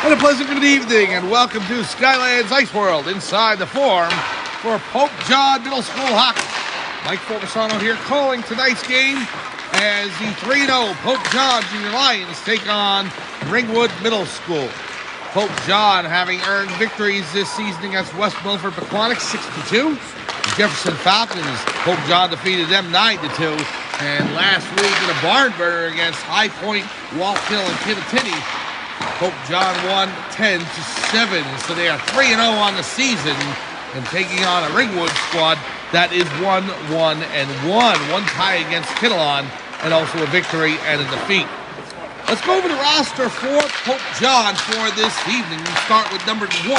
And a pleasant good evening, and welcome to Skyland's Ice World inside the Forum for Pope John Middle School Hockey. Mike Forbesano here calling tonight's game as the 3-0 Pope John Junior Lions take on Ringwood Middle School. Pope John having earned victories this season against West Milford Pequannock 6-2. Jefferson Falcons, Pope John defeated them 9-2. And last week in a barn burner against High Point, Walt Hill, and Kittatinny, Pope John won 10-7, so they are 3-0 on the season and taking on a Ringwood squad that is 1-1-1. One tie against Kittleon and also a victory and a defeat. Let's go over the roster for Pope John for this evening. We start with number 1,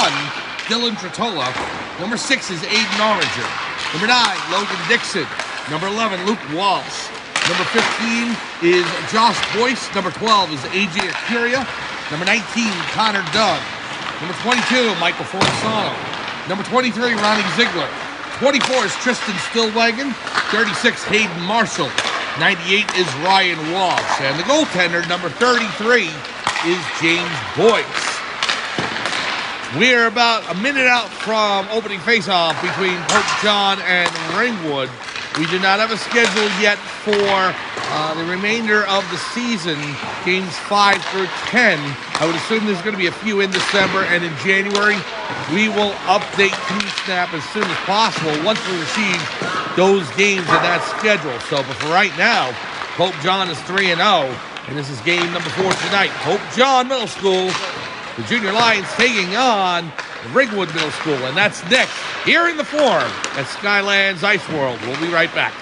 Dylan Trottola. Number 6 is Aiden Oranger. Number 9, Logan Dixon. Number 11, Luke Walsh. Number 15 is Josh Boyce. Number 12 is AJ Acuria. Number 19, Connor Dunn. Number 22, Michael Forbesano. Number 23, Ronnie Ziegler. 24 is Tristan Stillwagon. 36, Hayden Marshall. 98 is Ryan Walsh. And the goaltender, number 33, is James Boyce. We're about a minute out from opening face-off between Pope John and Ringwood. We do not have a schedule yet for the remainder of the season, games 5 through 10. I would assume there's going to be a few in December, and in January, we will update Team Snap as soon as possible once we receive those games in that schedule. So, but for right now, Pope John is 3-0, and this is game number 4 tonight. Pope John Middle School, the Junior Lions taking on Ringwood Middle School, and that's next here in the Forum at Skyland's Ice World. We'll be right back.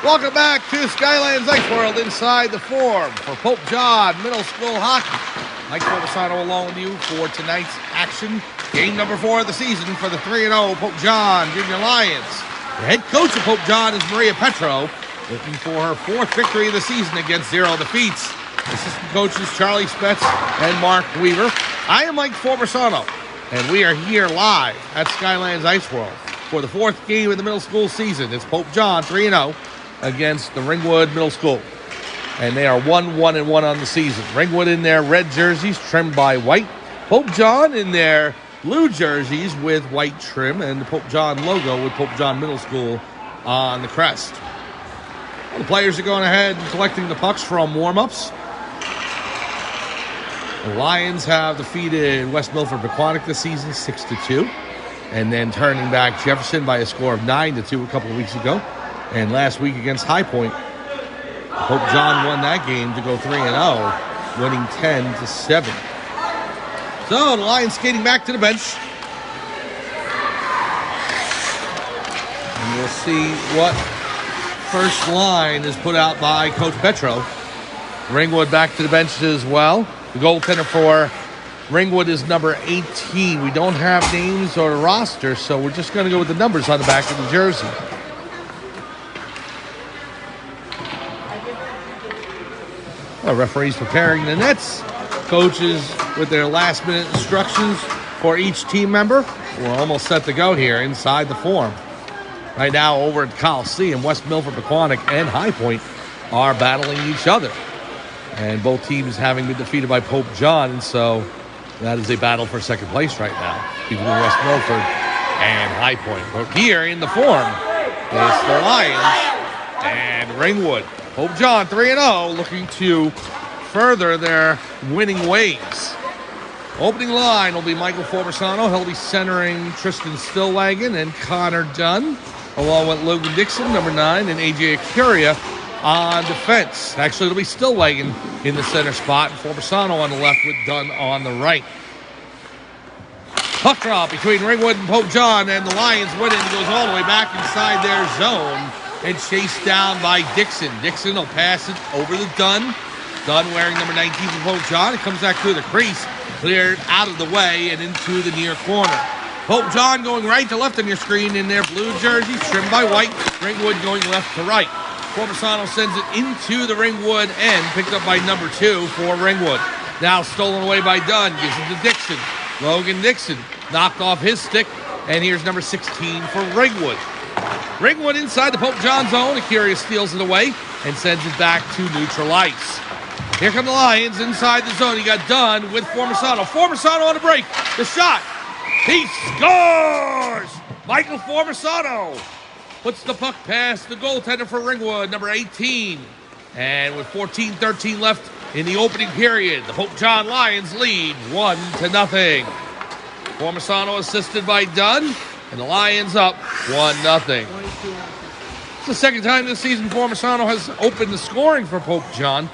Welcome back to Skyland's Ice World inside the Forum for Pope John Middle School Hockey. Mike Forbesano along with you for tonight's action. Game number 4 of the season for the 3-0 Pope John Junior Lions. The head coach of Pope John is Maria Petro, looking for her 4th victory of the season against 0 defeats. Assistant coaches Charlie Spetz and Mark Weaver. I am Mike Forbesano, and we are here live at Skyland's Ice World for the 4th game of the middle school season. It's Pope John 3-0. Against the Ringwood Middle School. And they are 1-1-1 on the season. Ringwood in their red jerseys trimmed by white. Pope John in their blue jerseys with white trim. And the Pope John logo with Pope John Middle School on the crest. Well, the players are going ahead and collecting the pucks from warm-ups. The Lions have defeated West Milford Pequannock this season 6-2. And then turning back Jefferson by a score of 9-2 a couple of weeks ago. And last week against High Point, Pope John won that game to go 3-0, winning 10-7. So the Lions skating back to the bench. And we'll see what first line is put out by Coach Petro. Ringwood back to the bench as well. The goaltender for Ringwood is number 18. We don't have names or a roster, so we're just going to go with the numbers on the back of the jersey. Referees preparing the nets. Coaches with their last-minute instructions for each team member. We're almost set to go here inside the Forum. Right now over at Coliseum, West Milford Pequannock and High Point are battling each other. And both teams having been defeated by Pope John, and so that is a battle for second place right now between West Milford and High Point. But here in the Forum is the Lions and Ringwood. Pope John 3-0, looking to further their winning ways. Opening line will be Michael Forbesano. He'll be centering Tristan Stillwagon and Connor Dunn, along with Logan Dixon, number 9, and AJ Acuria on defense. Actually, it'll be Stillwagon in the center spot, and Forbesano on the left with Dunn on the right. Puck drop between Ringwood and Pope John, and the Lions win it. It goes all the way back inside their zone. and chased down by Dixon. Dixon will pass it over to Dunn. Dunn wearing number 19 for Pope John. It comes back through the crease, cleared out of the way and into the near corner. Pope John going right to left on your screen in their blue jerseys, trimmed by white. Ringwood going left to right. Formisano sends it into the Ringwood end, picked up by number 2 for Ringwood. Now stolen away by Dunn, gives it to Dixon. Logan Dixon knocked off his stick, and here's number 16 for Ringwood. Ringwood inside the Pope John zone. Acuria steals it away and sends it back to neutral ice. Here come the Lions inside the zone. You got Dunn with Formisano. Formisano on the break. The shot. He scores! Michael Formisano puts the puck past the goaltender for Ringwood, number 18. And with 14-13 left in the opening period, the Pope John Lions lead 1-0. Formisano assisted by Dunn, and the Lions up 1-0. It's the second time this season Formisano has opened the scoring for Pope John.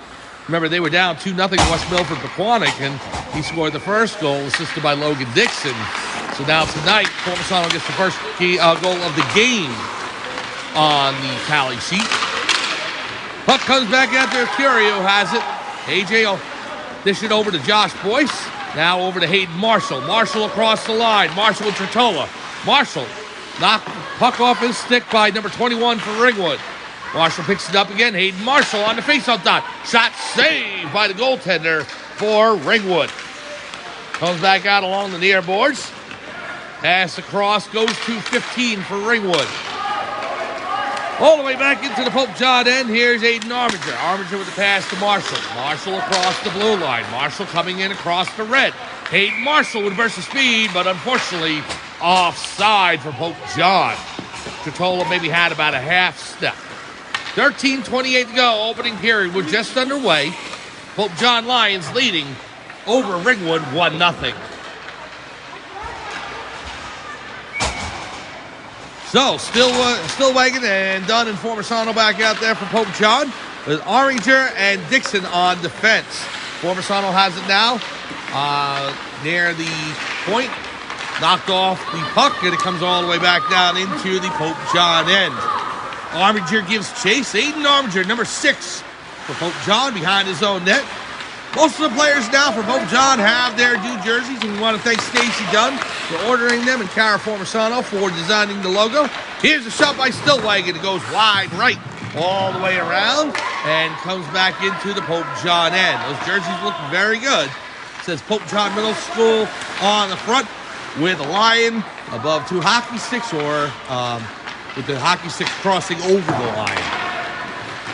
Remember, they were down 2-0 to West Milford Pequannock, and he scored the first goal, assisted by Logan Dixon. So now tonight, Formisano gets the first goal of the game on the tally sheet. Puck comes back out there. Curio has it. AJ will dish it over to Josh Boyce. Now over to Hayden Marshall. Marshall across the line. Marshall with Trottola. Marshall knocked the puck off his stick by number 21 for Ringwood. Marshall picks it up again. Hayden Marshall on the faceoff dot. Shot saved by the goaltender for Ringwood. Comes back out along the near boards. Pass across goes to 15 for Ringwood. All the way back into the Pope John end. Here's Aiden Armiger. Armiger with the pass to Marshall. Marshall across the blue line. Marshall coming in across the red. Hayden Marshall with a burst of speed, but unfortunately offside for Pope John. Trottola maybe had about a half step. 13:28 to go. Opening period. We're just underway. Pope John Lions leading over Ringwood 1-0. So, Stillwagon and Dunn and Formisano back out there for Pope John with Armiger and Dixon on defense. Formisano has it now near the point. Knocked off the puck, and it comes all the way back down into the Pope John end. Armiger gives chase. Aiden Armiger, number 6 for Pope John, behind his own net. Most of the players now for Pope John have their new jerseys, and we want to thank Stacy Dunn for ordering them and Cara Formisano for designing the logo. Here's a shot by Stillwagon. It goes wide right all the way around and comes back into the Pope John end. Those jerseys look very good. It says Pope John Middle School on the front with a lion above 2 hockey sticks, or with the hockey sticks crossing over the line.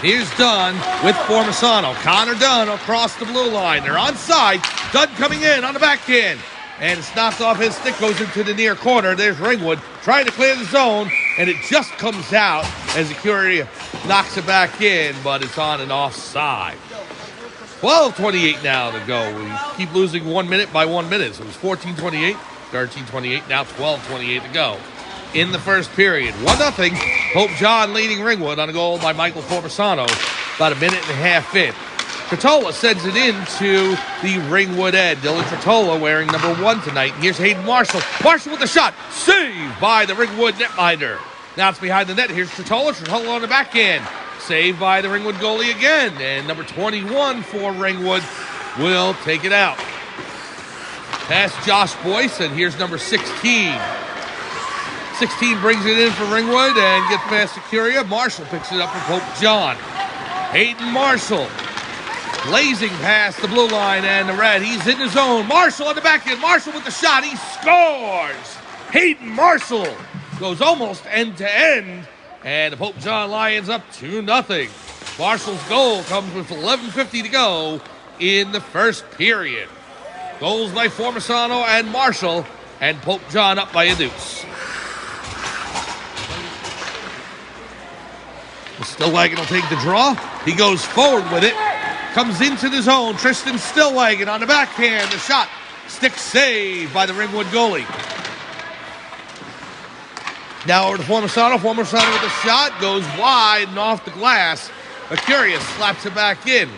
Here's Dunn with Formisano. Connor Dunn across the blue line. They're onside. Dunn coming in on the backhand. And it's knocked off his stick, goes into the near corner. There's Ringwood trying to clear the zone, and it just comes out as Acuria knocks it back in, but it's on and offside. 12:28 now to go. We keep losing 1 minute by 1 minute. So it was 14:28, 13:28, now 12:28 to go. In the first period, 1-0. Pope John leading Ringwood on a goal by Michael Formisano about a minute and a half in. Trottola sends it into the Ringwood end. Dylan Trottola wearing number 1 tonight. Here's Hayden Marshall. Marshall with the shot. Saved by the Ringwood netminder. Now it's behind the net. Here's Trottola. Trottola on the backhand. Saved by the Ringwood goalie again. And number 21 for Ringwood will take it out. Past Josh Boyce, and here's number 16. 16 brings it in for Ringwood and gets past Acuria. Marshall picks it up for Pope John. Hayden Marshall blazing past the blue line and the red. He's in his zone. Marshall on the back end. Marshall with the shot. He scores. Hayden Marshall goes almost end to end. And the Pope John Lions up 2-0. Marshall's goal comes with 11:50 to go in the first period. Goals by Formisano and Marshall, and Pope John up by a deuce. Stillwagon will take the draw. He goes forward with it. Comes into the zone. Tristan Stillwagon on the backhand. The shot. Stick saved by the Ringwood goalie. Now over to Formisano. Formisano with a shot. Goes wide and off the glass. Acuria slaps it back in.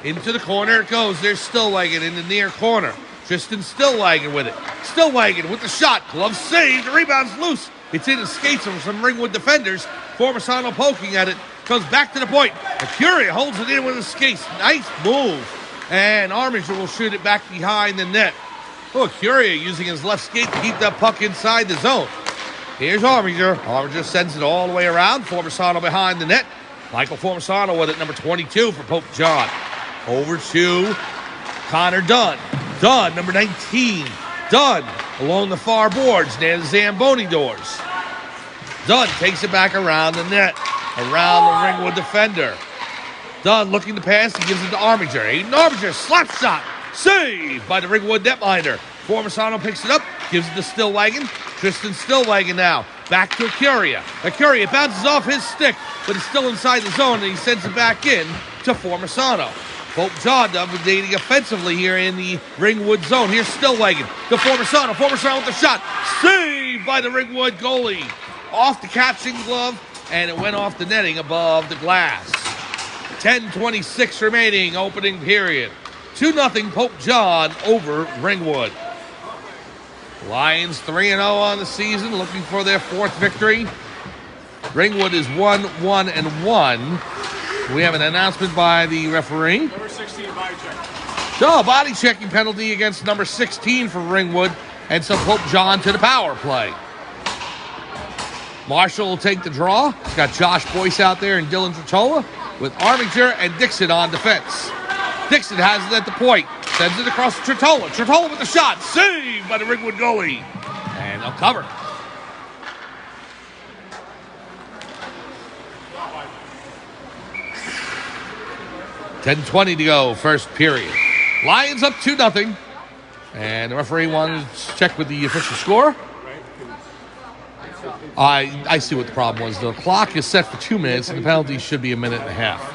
Into the corner it goes. There's Stillwagon in the near corner. Tristan Stillwagon with it. Stillwagon with the shot. Glove saved. The rebound's loose. It's in, escapes from some Ringwood defenders. Formisano poking at it. Comes back to the point. Curia holds it in with his skates. Nice move. And Armiger will shoot it back behind the net. Oh, Curia using his left skate to keep that puck inside the zone. Here's Armiger. Armiger sends it all the way around. Formisano behind the net. Michael Formisano with it, number 22 for Pope John. Over to Connor Dunn. Dunn, number 19. Dunn along the far boards near the Zamboni doors. Dunn takes it back around the net, around the Ringwood defender. Dunn looking to pass, he gives it to Armiger. Aiden Armiger, slap shot, saved by the Ringwood netminder. Formisano picks it up, gives it to Stillwagon. Tristan Stillwagon now, back to Acuria. Acuria bounces off his stick, but it's still inside the zone, and he sends it back in to Formisano. Pope John dominating offensively here in the Ringwood zone. Here's Stillwagon to Formisano. Formisano with the shot, saved by the Ringwood goalie. Off the catching glove, and it went off the netting above the glass. 10:26 remaining, opening period. 2-0 Pope John over Ringwood. Lions 3-0 on the season, looking for their 4th victory. Ringwood is 1-1-1. We have an announcement by the referee. Number 16, body check. So, body checking penalty against number 16 for Ringwood, and so Pope John to the power play. Marshall will take the draw. He's got Josh Boyce out there and Dylan Tritola with Armiger and Dixon on defense. Dixon has it at the point. Sends it across to Tritola. Tritola with the shot. Saved by the Ringwood goalie. And they'll cover. $10:20 to go, first period. Lions up 2-0. And the referee wanted to check with the official score. I see what the problem was. The clock is set for 2 minutes, and the penalty should be a minute and a half.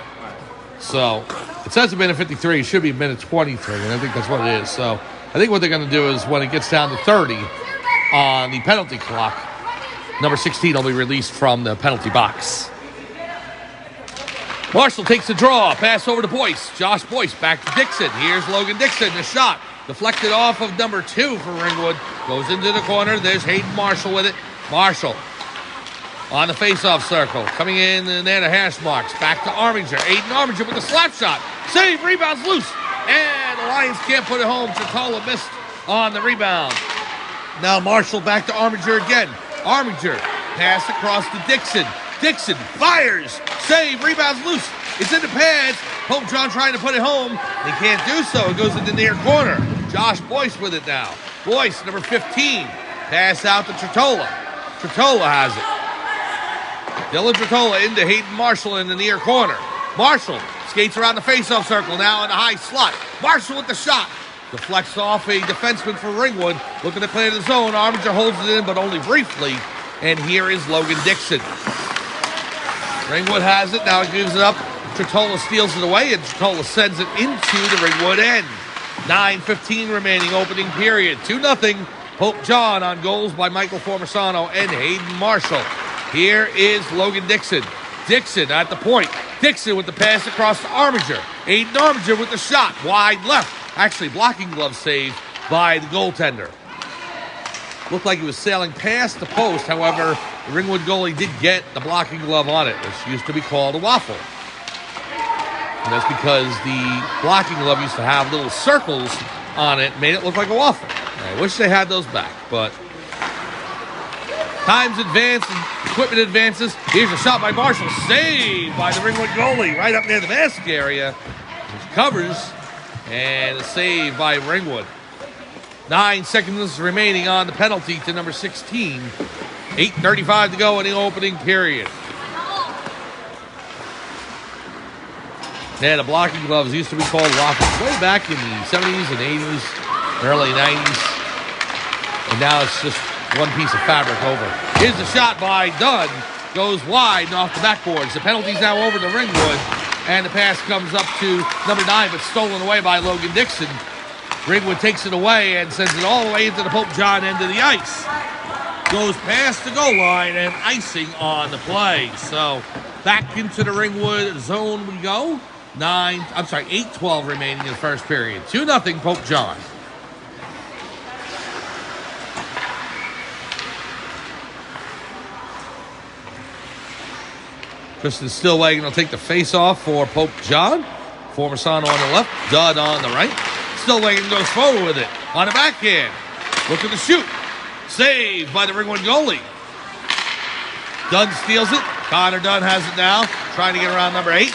So it says a minute 53. It should be a minute 23, and I think that's what it is. So I think what they're going to do is when it gets down to 30 on the penalty clock, number 16 will be released from the penalty box. Marshall takes the draw. Pass over to Boyce. Josh Boyce back to Dixon. Here's Logan Dixon. The shot deflected off of number 2 for Ringwood. Goes into the corner. There's Hayden Marshall with it. Marshall on the face-off circle. Coming in near the hash marks. Back to Armiger. Aiden Armiger with the slap shot. Save. Rebounds loose. And the Lions can't put it home. Tritola missed on the rebound. Now Marshall back to Armiger again. Armiger pass across to Dixon. Dixon fires. Save. Rebounds loose. It's in the pads. Pope John trying to put it home. They can't do so. It goes in the near corner. Josh Boyce with it now. Boyce, number 15. Pass out to Tritola. Tritola has it. Dylan Tritola into Hayden Marshall in the near corner. Marshall skates around the faceoff circle now in the high slot. Marshall with the shot. Deflects off a defenseman for Ringwood. Looking to play in the zone. Armiger holds it in, but only briefly. And here is Logan Dixon. Ringwood has it. Now he gives it up. Tritola steals it away, and Tritola sends it into the Ringwood end. 9:15 remaining, opening period. 2-0. Pope John on goals by Michael Formisano and Hayden Marshall. Here is Logan Dixon. Dixon at the point. Dixon with the pass across to Armiger. Aiden Armiger with the shot. Wide left. Actually, blocking glove save by the goaltender. Looked like he was sailing past the post. However, the Ringwood goalie did get the blocking glove on it, which used to be called a waffle. And that's because the blocking glove used to have little circles on it, made it look like a waffle. I wish they had those back, but times advance and equipment advances. Here's a shot by Marshall, saved by the Ringwood goalie right up near the basket area. Which covers, and a save by Ringwood. 9 seconds remaining on the penalty to number 16. 8:35 to go in the opening period. Yeah, the blocking gloves used to be called waffles way back in the 70s and 80s, early 90s. And now it's just one piece of fabric over. Here's the shot by Dunn. Goes wide and off the backboards. The penalty's now over to Ringwood. And the pass comes up to number 9, but stolen away by Logan Dixon. Ringwood takes it away and sends it all the way into the Pope John end of the ice. Goes past the goal line and icing on the play. So back into the Ringwood zone we go. 8:12 remaining in the first period. 2-0 Pope John. Tristan Stillwagon will take the face-off for Pope John. Formasano on the left, Dunn on the right. Stillwagon goes forward with it. On the backhand. Look at the shoot. Saved by the Ringwood goalie. Dunn steals it. Connor Dunn has it now. Trying to get around number 8.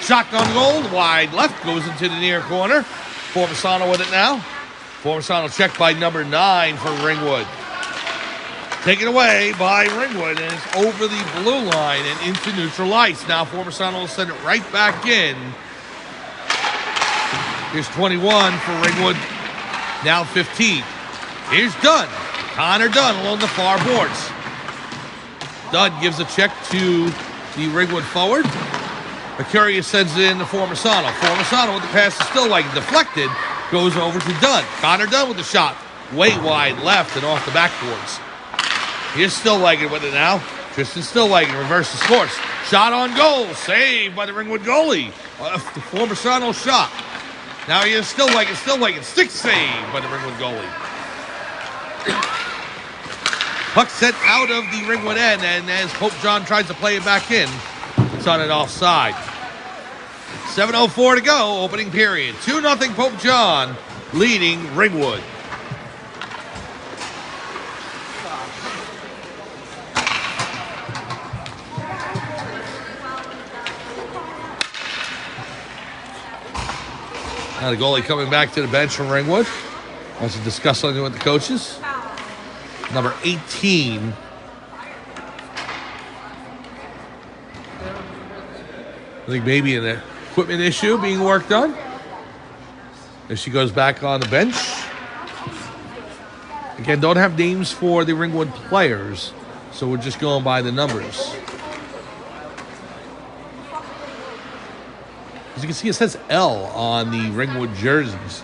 Shotgun goal. Wide left. Goes into the near corner. Formasano with it now. Formasano checked by number 9 for Ringwood. Taken away by Ringwood, and it's over the blue line and into neutral ice. Now Formasano will send it right back in. Here's 21 for Ringwood, now 15. Here's Dunn. Connor Dunn along the far boards. Dunn gives a check to the Ringwood forward. Mercuria sends it in to Formasano. Formasano with the pass to Stillwagon, deflected, goes over to Dunn. Connor Dunn with the shot, way wide left and off the backboards. Here's Stillwagon with it now. Tristan Stillwagon reverses course. Shot on goal. Saved by the Ringwood goalie. The Formasano shot. Now here's Stillwagon. Stillwagon. Stick save by the Ringwood goalie. Puck sent out of the Ringwood end, and as Pope John tries to play it back in, it's on an offside. 7:04 to go, opening period. 2-0 Pope John leading Ringwood. Now the goalie coming back to the bench from Ringwood. Wants to discuss something with the coaches. Number 18. I think maybe an equipment issue being worked on. As she goes back on the bench. Again, don't have names for the Ringwood players, so we're just going by the numbers. As you can see, it says L on the Ringwood jerseys.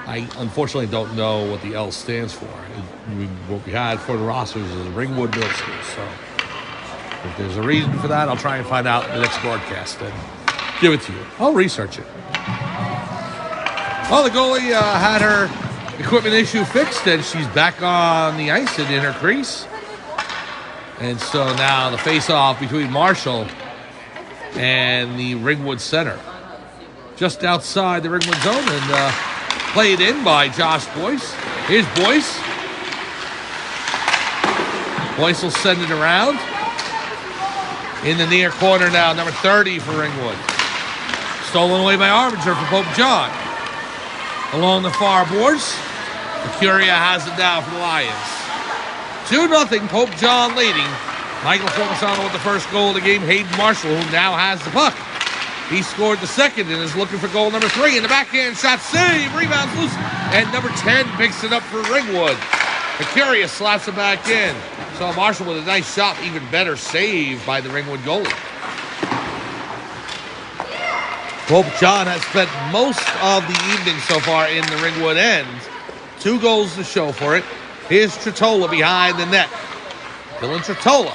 I unfortunately don't know what the L stands for. What we had for the rosters is Ringwood Middle School. So if there's a reason for that, I'll try and find out in the next broadcast and give it to you. I'll research it. Well, the goalie had her equipment issue fixed, and she's back on the ice and in her crease. And so now the face-off between Marshall and the Ringwood center. Just outside the Ringwood zone, and played in by Josh Boyce. Here's Boyce. Boyce will send it around. In the near corner now, number 30 for Ringwood. Stolen away by Armiger for Pope John. Along the far boards, Mercuria has it now for the Lions. 2-0, Pope John leading. Michael Formasano with the first goal of the game. Hayden Marshall, who now has the puck. He scored the second and is looking for goal number 3. In the backhand shot, save, rebounds loose. And number 10 picks it up for Ringwood. Mercuria slaps it back in. So Marshall with a nice shot, even better save by the Ringwood goalie. Pope John has spent most of the evening so far in the Ringwood end. 2 goals to show for it. Here's Tritola behind the net. Dylan Tritola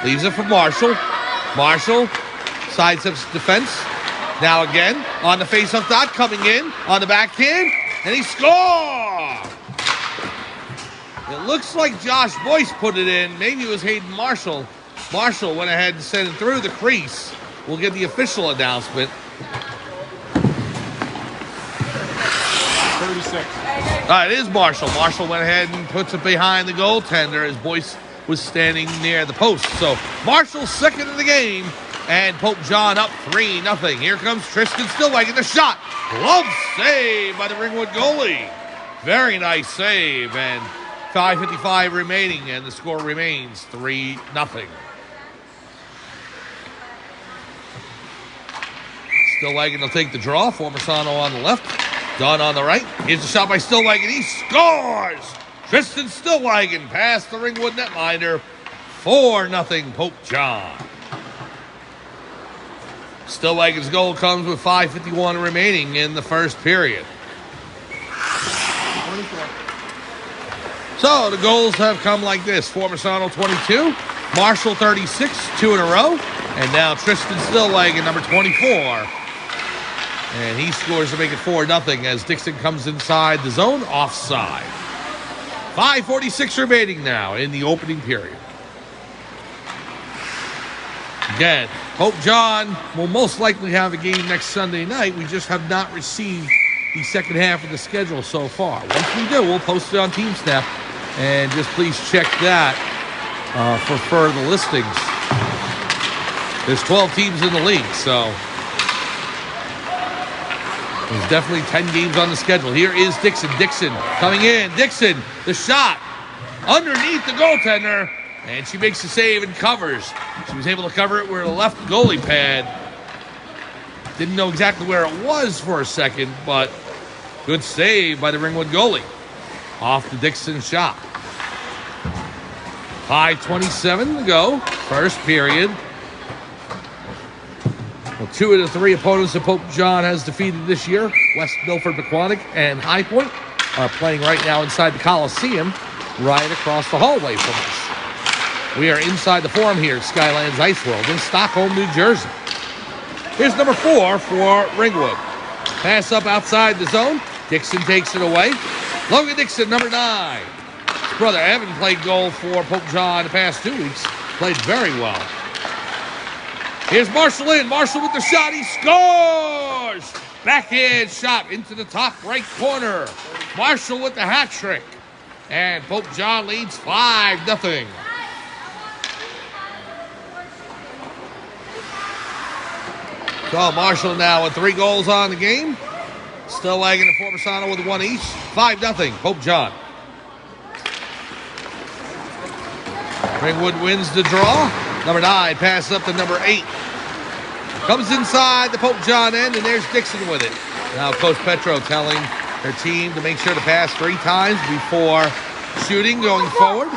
leaves it for Marshall. Marshall sidesteps defense. Now again on the face-off dot, coming in on the backhand, and he scores! It looks like Josh Boyce put it in. Maybe it was Hayden Marshall. Marshall went ahead and sent it through the crease. We'll get the official announcement. 36. It is Marshall. Marshall went ahead and puts it behind the goaltender as Boyce was standing near the post. So Marshall's second in the game, and Pope John up 3-0. Here comes Tristan Stillwagon, the shot. Glove save by the Ringwood goalie. Very nice save, and 5:55 remaining, and the score remains 3-0. Stillwagon will take the draw. Formasano on the left. Dunn on the right. Here's the shot by Stillwagon. He scores! Tristan Stillwagon past the Ringwood netminder. 4-0 Pope John. Stillwagon's goal comes with 5:51 remaining in the first period. 24. So the goals have come like this. Formasano 22, Marshall 36, 2 in a row. And now Tristan Stillwagon, number 24. And he scores to make it 4-0 as Dixon comes inside the zone, offside. 5:46 remaining now in the opening period. Again, Pope John will most likely have a game next Sunday night. We just have not received the second half of the schedule so far. Once we do, we'll post it on TeamSnap, and just please check that for further listings. There's 12 teams in the league, so there's definitely 10 games on the schedule. Here is Dixon. Dixon coming in. Dixon, the shot underneath the goaltender, and she makes the save and covers. She was able to cover it with a left goalie pad. Didn't know exactly where it was for a second, but good save by the Ringwood goalie off the Dixon shot. 5:27 to go, first period. Well, 2 of the 3 opponents that Pope John has defeated this year, West Milford, Pequannock, and High Point, are playing right now inside the Coliseum, right across the hallway from us. We are inside the Forum here at Skylands Ice World in Stockholm, New Jersey. Here's number 4 for Ringwood. Pass up outside the zone. Dixon takes it away. Logan Dixon, number 9. His brother Evan played goal for Pope John the past 2 weeks. Played very well. Here's Marshall in. Marshall with the shot. He scores! Backhand shot into the top right corner. Marshall with the hat trick. And Pope John leads 5-0. So Marshall now with 3 goals on the game. Stillwagon and Formosano with 1 each. 5-0, Pope John. Ringwood wins the draw. Number 9 passes up to number 8. Comes inside the Pope John end, and there's Dixon with it. Now Coach Petro telling her team to make sure to pass 3 times before shooting going forward.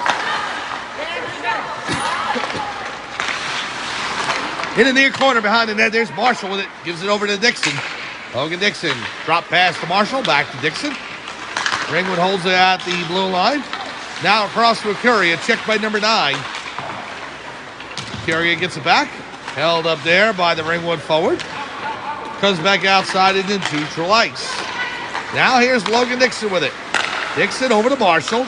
In the near corner behind the net, there's Marshall with it. Gives it over to Dixon. Logan Dixon, drop pass to Marshall, back to Dixon. Ringwood holds it at the blue line. Now across to Acuria, checked by number 9. Acuria gets it back. Held up there by the Ringwood forward. Comes back outside into neutral ice. Now here's Logan Dixon with it. Dixon over to Marshall.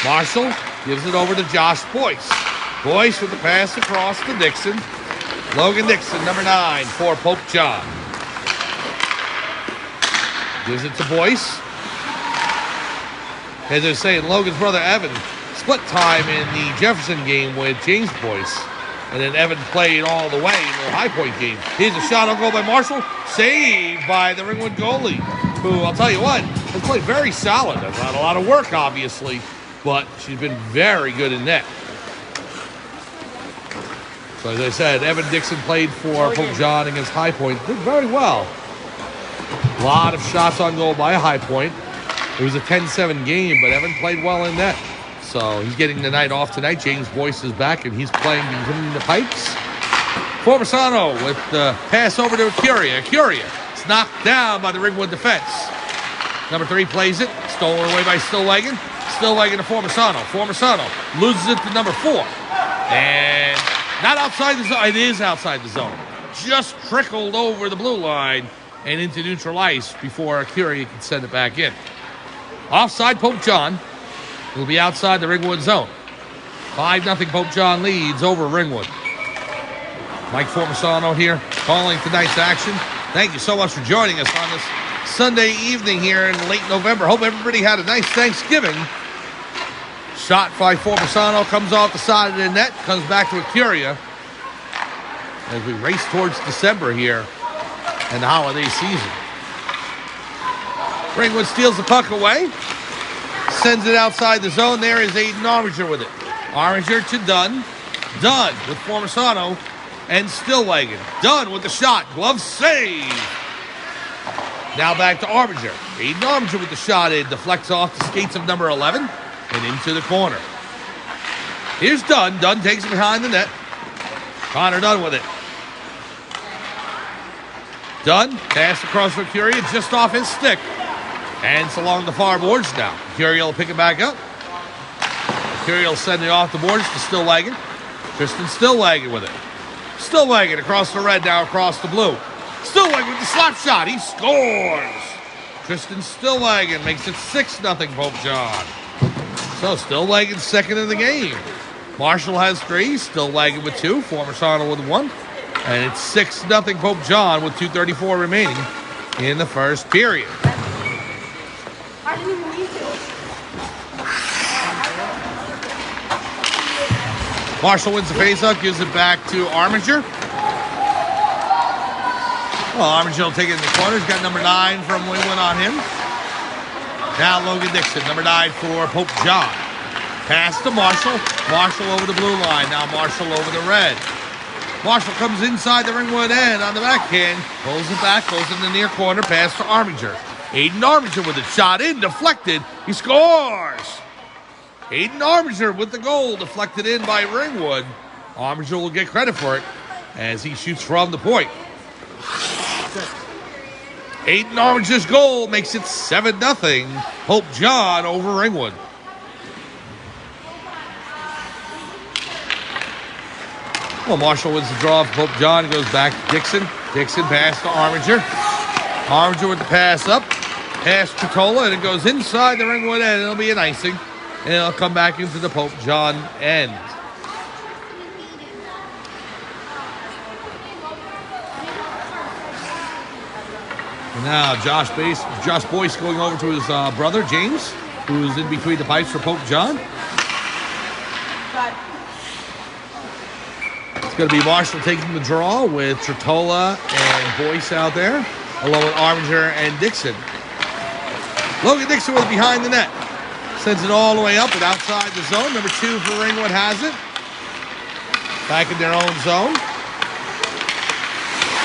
Marshall gives it over to Josh Boyce. Boyce with the pass across to Dixon. Logan Dixon, number 9 for Pope John. Gives it to Boyce. As I was saying, Logan's brother Evan split time in the Jefferson game with James Boyce. And then Evan played all the way in the High Point game. Here's a shot on goal by Marshall. Saved by the Ringwood goalie, who, I'll tell you what, has played very solid. That's not a lot of work, obviously, but she's been very good in net. So as I said, Evan Dixon played for Pope John against High Point. Did very well. A lot of shots on goal by High Point. It was a 10-7 game, but Evan played well in net. So he's getting the night off tonight. James Boyce is back, and he's playing between the pipes. Formosano with the pass over to Acuria. Acuria is knocked down by the Ringwood defense. Number 3 plays it. Stolen away by Stillwagon. Stillwagon to Formosano. Formosano loses it to number 4. And not outside the zone. It is outside the zone. Just trickled over the blue line and into neutral ice before Acuria can send it back in. Offside Pope John. Will be outside the Ringwood zone. 5-0 Pope John leads over Ringwood. Mike Formosano here calling tonight's action. Thank you so much for joining us on this Sunday evening here in late November. Hope everybody had a nice Thanksgiving. Shot by Formosano comes off the side of the net, comes back to Acuria as we race towards December here and the holiday season. Ringwood steals the puck away. Sends it outside the zone. There is Aiden Armiger with it. Armiger to Dunn. Dunn with Formosano and Stillwagon. Dunn with the shot. Glove save. Now back to Armiger. Aiden Armiger with the shot in. Deflects off the skates of number 11 and into the corner. Here's Dunn. Dunn takes it behind the net. Connor Dunn with it. Dunn, pass across for Acuria, just off his stick. And it's along the far boards now. Acuria will pick it back up. Acuria will send it off the boards to Stillwagon. Tristan Stillwagon with it. Stillwagon across the red, now across the blue. Stillwagon with the slap shot. He scores. Tristan Stillwagon makes it 6-0 Pope John. So Stillwagon's second in the game. Marshall has 3. Stillwagon with 2. Formosano with 1. And it's 6-0 Pope John with 2:34 remaining in the first period. I didn't even need to. Marshall wins the faceoff, gives it back to Armiger. Well, Armiger will take it in the corner. He's got number 9 from Ringwood on him. Now Logan Dixon, number 9 for Pope John. Pass to Marshall. Marshall over the blue line. Now Marshall over the red. Marshall comes inside the Ringwood end on the backhand. Pulls it back, goes in the near corner. Pass to Armiger. Aiden Armiger with a shot in, deflected. He scores! Aiden Armiger with the goal, deflected in by Ringwood. Armiger will get credit for it as he shoots from the point. Aiden Armiger's goal makes it 7-0 Pope John over Ringwood. Well, Marshall wins the draw for Pope John. It goes back to Dixon. Dixon pass to Armiger. Armiger with the pass up. Pass to Tola, and it goes inside the Ringwood end. It'll be an icing. And it'll come back into the Pope John end. And now Josh Boyce going over to his brother, James, who's in between the pipes for Pope John. It's going to be Marshall taking the draw with Tritola and Boyce out there, along with Armiger and Dixon. Logan Dixon was behind the net. Sends it all the way up and outside the zone. Number 2 for Ringwood has it. Back in their own zone.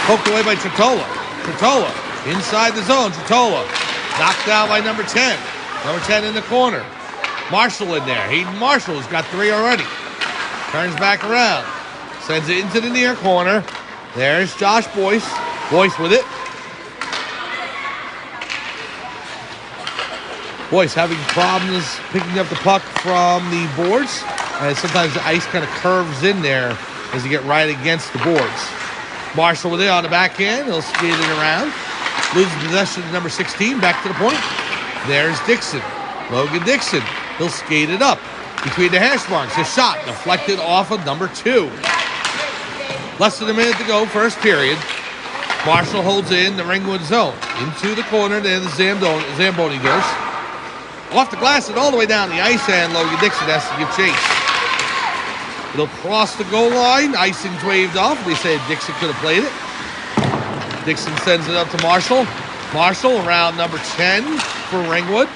Poked away by Tritola. Tritola inside the zone. Tritola knocked out by number 10. Number 10 in the corner. Marshall in there. Hayden Marshall has got 3 already. Turns back around. Sends it into the near corner. There's Josh Boyce. Boyce with it. Boyce having problems picking up the puck from the boards. And sometimes the ice kind of curves in there as you get right against the boards. Marshall with it on the backhand. He'll skate it around. Loses possession to number 16. Back to the point. There's Dixon. Logan Dixon. He'll skate it up between the hash marks. His shot deflected off of number 2. Less than a minute to go, first period. Marshall holds in the Ringwood zone. Into the corner, there the Zamboni goes. Off the glass and all the way down the ice, and Logan Dixon has to give chase. It'll cross the goal line. Icing's waved off. They said Dixon could have played it. Dixon sends it up to Marshall. Marshall around number 10 for Ringwood.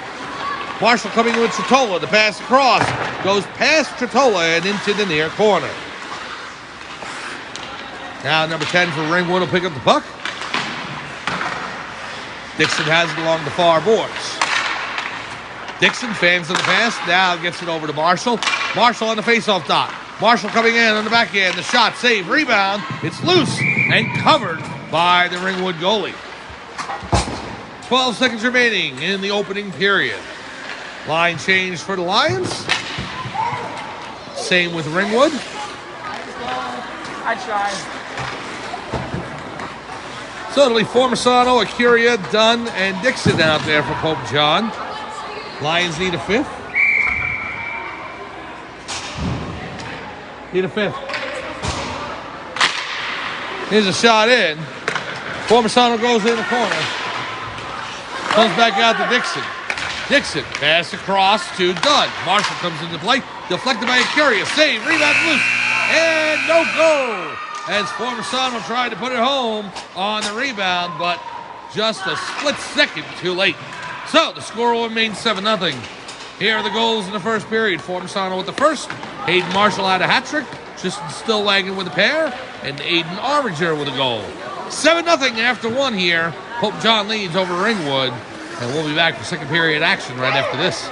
Marshall coming with Tritola. The pass across. Goes past Tritola and into the near corner. Now number 10 for Ringwood will pick up the puck. Dixon has it along the far boards. Dixon fans of the pass. Now gets it over to Marshall. Marshall on the faceoff dot. Marshall coming in on the backhand. The shot, save, rebound. It's loose and covered by the Ringwood goalie. 12 seconds remaining in the opening period. Line change for the Lions. Same with Ringwood. I tried. So it'll be Formisano, Acuria, Dunn, and Dixon out there for Pope John. Lions need a 5th. Need a 5th. Here's a shot in. Formisano goes in the corner. Comes back out to Dixon. Dixon, pass across to Dunn. Marshall comes into play. Deflected by Acuria. Save, rebound loose. And no goal. As Formisano tried to put it home on the rebound, but just a split second too late. So the score will remain 7-0. Here are the goals in the first period. Formisano with the first. Hayden Marshall had a hat trick. Tristan Stillwagon with a pair. And Aiden Armiger with a goal. 7-0 after 1 here. Pope John leads over Ringwood. And we'll be back for second period action right after this.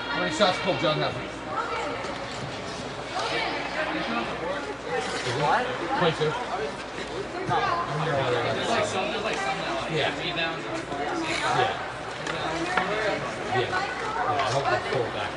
How many shots Pope John have? What? 22. Yeah. I hope they pull it back.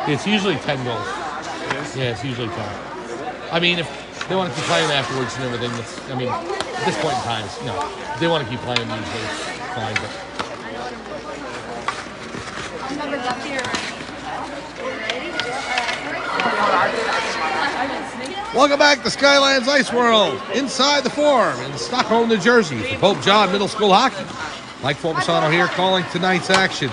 It's usually 10 goals. Yeah, it's usually 10. I mean, if they want to keep playing afterwards and everything, at this point in time, if they want to keep playing, usually it's fine. But I've never got here. Welcome back to Skylands Ice World inside the Forum in Stockholm, New Jersey for Pope John Middle School Hockey. Mike Forbesano here calling tonight's action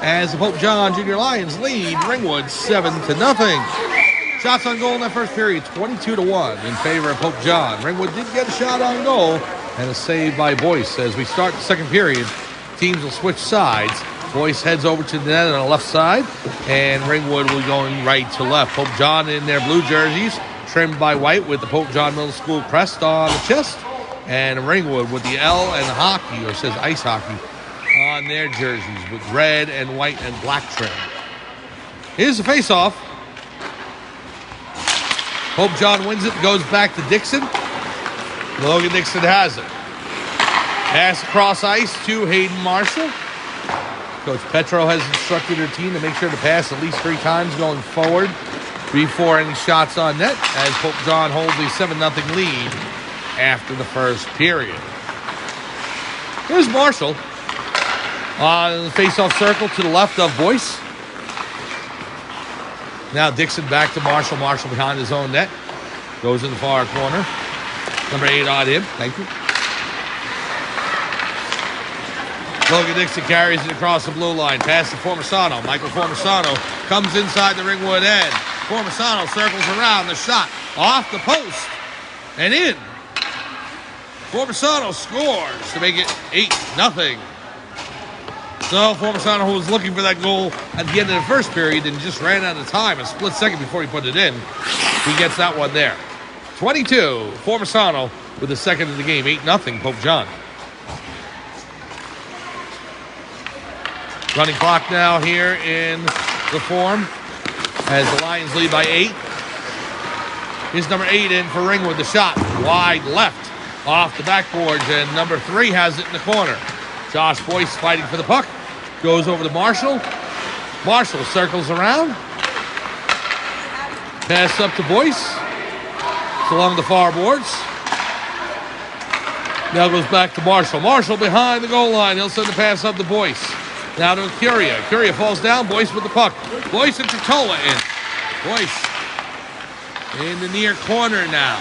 as the Pope John Junior Lions lead Ringwood 7-0. Shots on goal in that first period, 22-1 in favor of Pope John. Ringwood did get a shot on goal and a save by Boyce. As we start the second period, teams will switch sides. Boyce heads over to the net on the left side, and Ringwood will be going right to left. Pope John in their blue jerseys, trimmed by white with the Pope John Middle School crest on the chest, and Ringwood with the L and hockey, or it says ice hockey, on their jerseys with red and white and black trim. Here's the face-off. Pope John wins it, goes back to Dixon. Logan Dixon has it. Pass across ice to Hayden Marshall. Coach Petro has instructed her team to make sure to pass at least 3 times going forward before any shots on net, as Pope John holds a 7-0 lead after the first period. Here's Marshall on the face-off circle to the left of Boyce. Now Dixon back to Marshall. Marshall behind his own net. Goes in the far corner. Number 8 on him. Thank you. Logan Dixon carries it across the blue line. Pass to Forbesano. Michael Forbesano comes inside the Ringwood end. Forbesano circles around. The shot off the post and in. Forbesano scores to make it 8-0. So Forbesano, who was looking for that goal at the end of the first period and just ran out of time, a split second before he put it in, he gets that one there. 22, Forbesano with the second of the game, 8-0, Pope John. Running clock now here in the Forum as the Lions lead by 8. Here's number 8 in for Ringwood. The shot wide left off the backboards, and number 3 has it in the corner. Josh Boyce fighting for the puck. Goes over to Marshall. Marshall circles around. Pass up to Boyce. It's along the far boards. Now goes back to Marshall. Marshall behind the goal line. He'll send the pass up to Boyce. Now to Curia. Curia falls down. Boyce with the puck. Boyce and Tritola in. Boyce in the near corner now.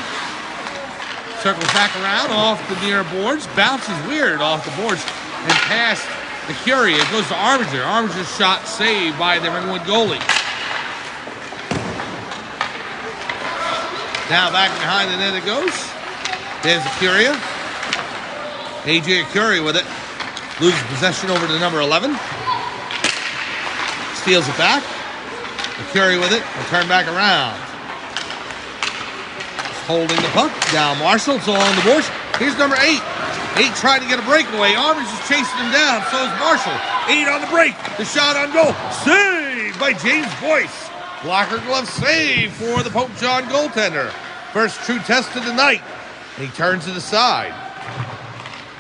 Circles back around off the near boards. Bounces weird off the boards and past the Curia. It goes to Armiger. Armiger's shot saved by the Ringwood goalie. Now back behind the net it goes. There's the Curia. AJ Curia with it. Loses possession over to number 11. Steals it back. The Curia with it. Will turn back around. Just holding the puck. Down Marshall. It's along the boards. Here's number 8. 8 trying to get a breakaway. Armiger's just chasing him down. So is Marshall. 8 on the break. The shot on goal. Saved by James Boyce. Blocker glove save for the Pope John goaltender. First true test of the night. And he turns to the side.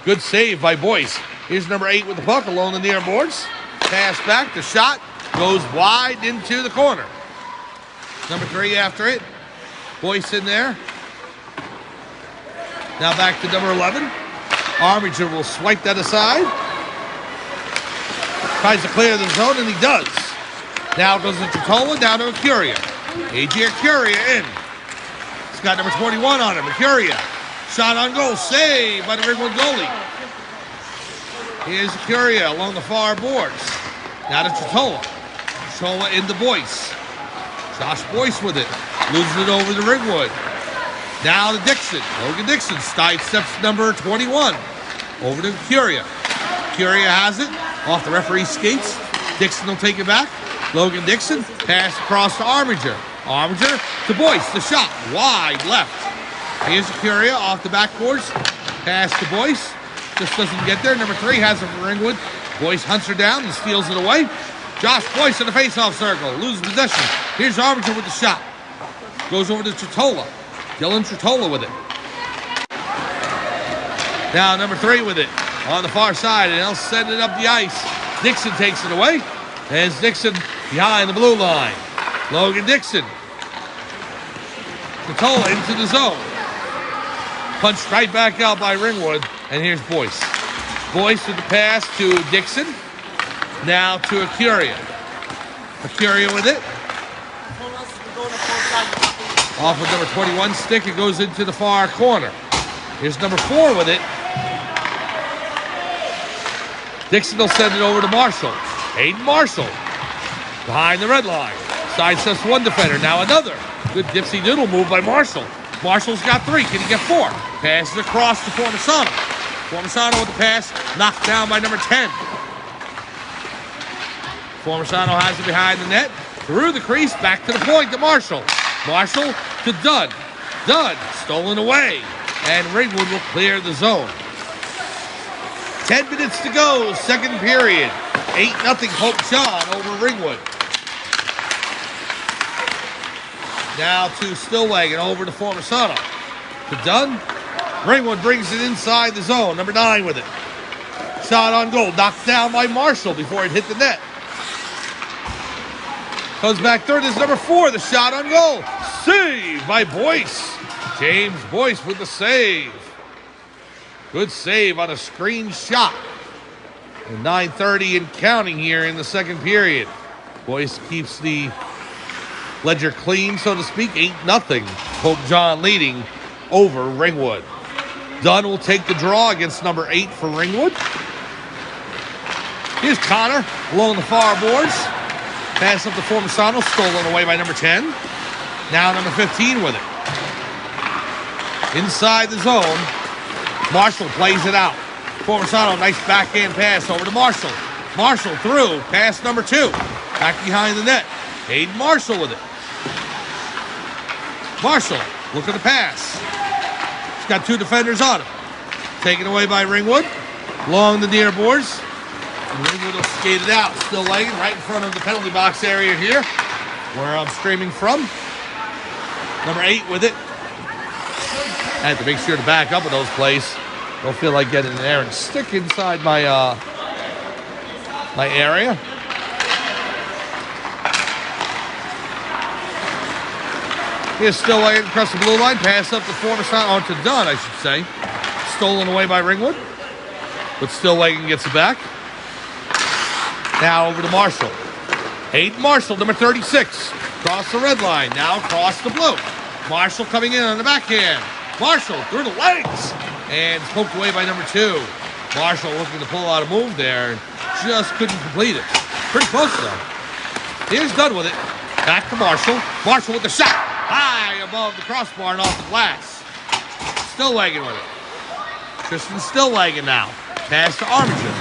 Good save by Boyce. Here's number 8 with the puck along the near boards. Pass back. The shot goes wide into the corner. Number 3 after it. Boyce in there. Now back to number 11. Armiger will swipe that aside. Tries to clear the zone, and he does. Now goes to Tritola, down to Curia. AJ Curia in. He's got number 21 on him. Curia. Shot on goal. Saved by the Ringwood goalie. Here's Curia along the far boards. Now to Tritola. Tritola into Boyce. Josh Boyce with it. Loses it over to Ringwood. Now to Dixon. Logan Dixon sidesteps number 21. Over to Curia. Curia has it. Off the referee's skates. Dixon will take it back. Logan Dixon. Pass across to Armiger. Armiger to Boyce. The shot. Wide left. Here's Curia off the backboards. Pass to Boyce. Just doesn't get there. Number 3 has it for Ringwood. Boyce hunts her down and steals it away. Josh Boyce in the face-off circle. Loses possession. Here's Armiger with the shot. Goes over to Tritola. Dylan Tritola with it. Now number 3 with it on the far side, and they'll send it up the ice. Dixon takes it away. There's Dixon behind the blue line. Logan Dixon. Totola into the zone. Punched right back out by Ringwood. And here's Boyce. Boyce with the pass to Dixon. Now to Acuria. Acuria with it. Off with number 21 stick. It goes into the far corner. Here's number 4 with it. Dixon will send it over to Marshall. Hayden Marshall behind the red line. Sidesteps one defender. Now another. Good dipsy doodle move by Marshall. Marshall's got 3. Can he get 4? Passes across to Formisano. Formisano with the pass. Knocked down by number 10. Formisano has it behind the net. Through the crease. Back to the point to Marshall. Marshall to Dunn. Dunn stolen away. And Ringwood will clear the zone. 10 minutes to go. Second period. 8-0 Pope John over Ringwood. Now to Stillwagon, over to Formisano. To Dunn. Ringwood brings it inside the zone. Number 9 with it. Shot on goal. Knocked down by Marshall before it hit the net. Comes back third. Is number 4. The shot on goal. Save by Boyce. James Boyce with the save. Good save on a screen shot. And 9:30 and counting here in the second period. Boyce keeps the ledger clean, so to speak. 8-0. Pope John leading over Ringwood. Dunn will take the draw against number 8 for Ringwood. Here's Connor along the far boards. Pass up to Formisano, stolen away by number 10. Now number 15 with it. Inside the zone, Marshall plays it out. Formisano, nice backhand pass over to Marshall. Marshall through, pass number 2. Back behind the net. Hayden Marshall with it. Marshall, look at the pass. He's got 2 defenders on him. Taken away by Ringwood. Along the near boards. And Ringwood will skate it out. Still laying right in front of the penalty box area here, where I'm streaming from. Number 8 with it. I have to make sure to back up with those plays. Don't feel like getting in there and stick inside my my area. Here's Stillwagon across the blue line. Pass up the Formisano, or to Dunn, I should say. Stolen away by Ringwood. But Stillwagon gets it back. Now over to Marshall. Hayden Marshall, number 36. Across the red line. Now across the blue. Marshall coming in on the backhand. Marshall through the legs. And poked away by number 2. Marshall looking to pull out a move there. Just couldn't complete it. Pretty close though. Here's Dunn with it. Back to Marshall. Marshall with the shot. High above the crossbar and off the glass. Stillwagon with it. Tristan Stillwagon now. Pass to Armiger.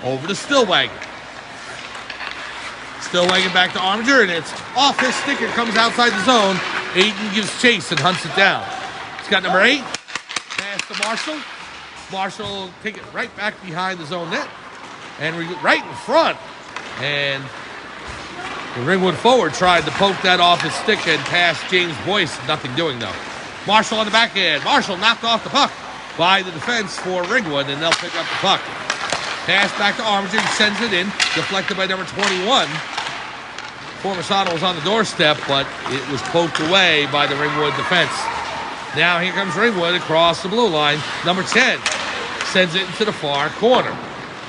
Over to Stillwagon. Stillwagon back to Armiger, and it's off his stick. It comes outside the zone. Aiden gives chase and hunts it down. He's got number 8. Pass to Marshall. Marshall will take it right back behind the zone net. And right in front. And the Ringwood forward tried to poke that off his stick and pass James Boyce. Nothing doing though. Marshall on the backhand. Marshall knocked off the puck by the defense for Ringwood, and they'll pick up the puck. Pass back to Armiger. He sends it in. Deflected by number 21. Formisano was on the doorstep, but it was poked away by the Ringwood defense. Now here comes Ringwood across the blue line. Number 10 sends it into the far corner.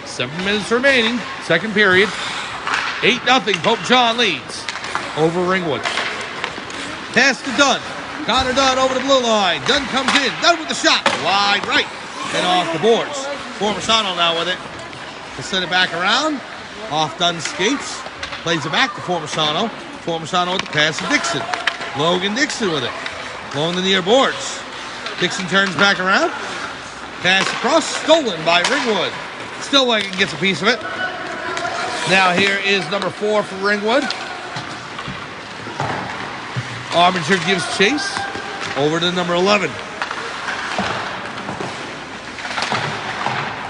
7 minutes remaining. Second period. 8-0. Pope John leads over Ringwood. Pass to Dunn. Connor Dunn over the blue line. Dunn comes in. Dunn with the shot. Wide right. And off the boards. Formisano now with it. To send it back around. Off Dunn's skates. Plays it back to Formisano. Formisano with the pass to Dixon. Logan Dixon with it. Along the near boards. Dixon turns back around. Pass across. Stolen by Ringwood. Stillwagon gets a piece of it. Now here is number 4 for Ringwood. Armiger gives chase. Over to number 11.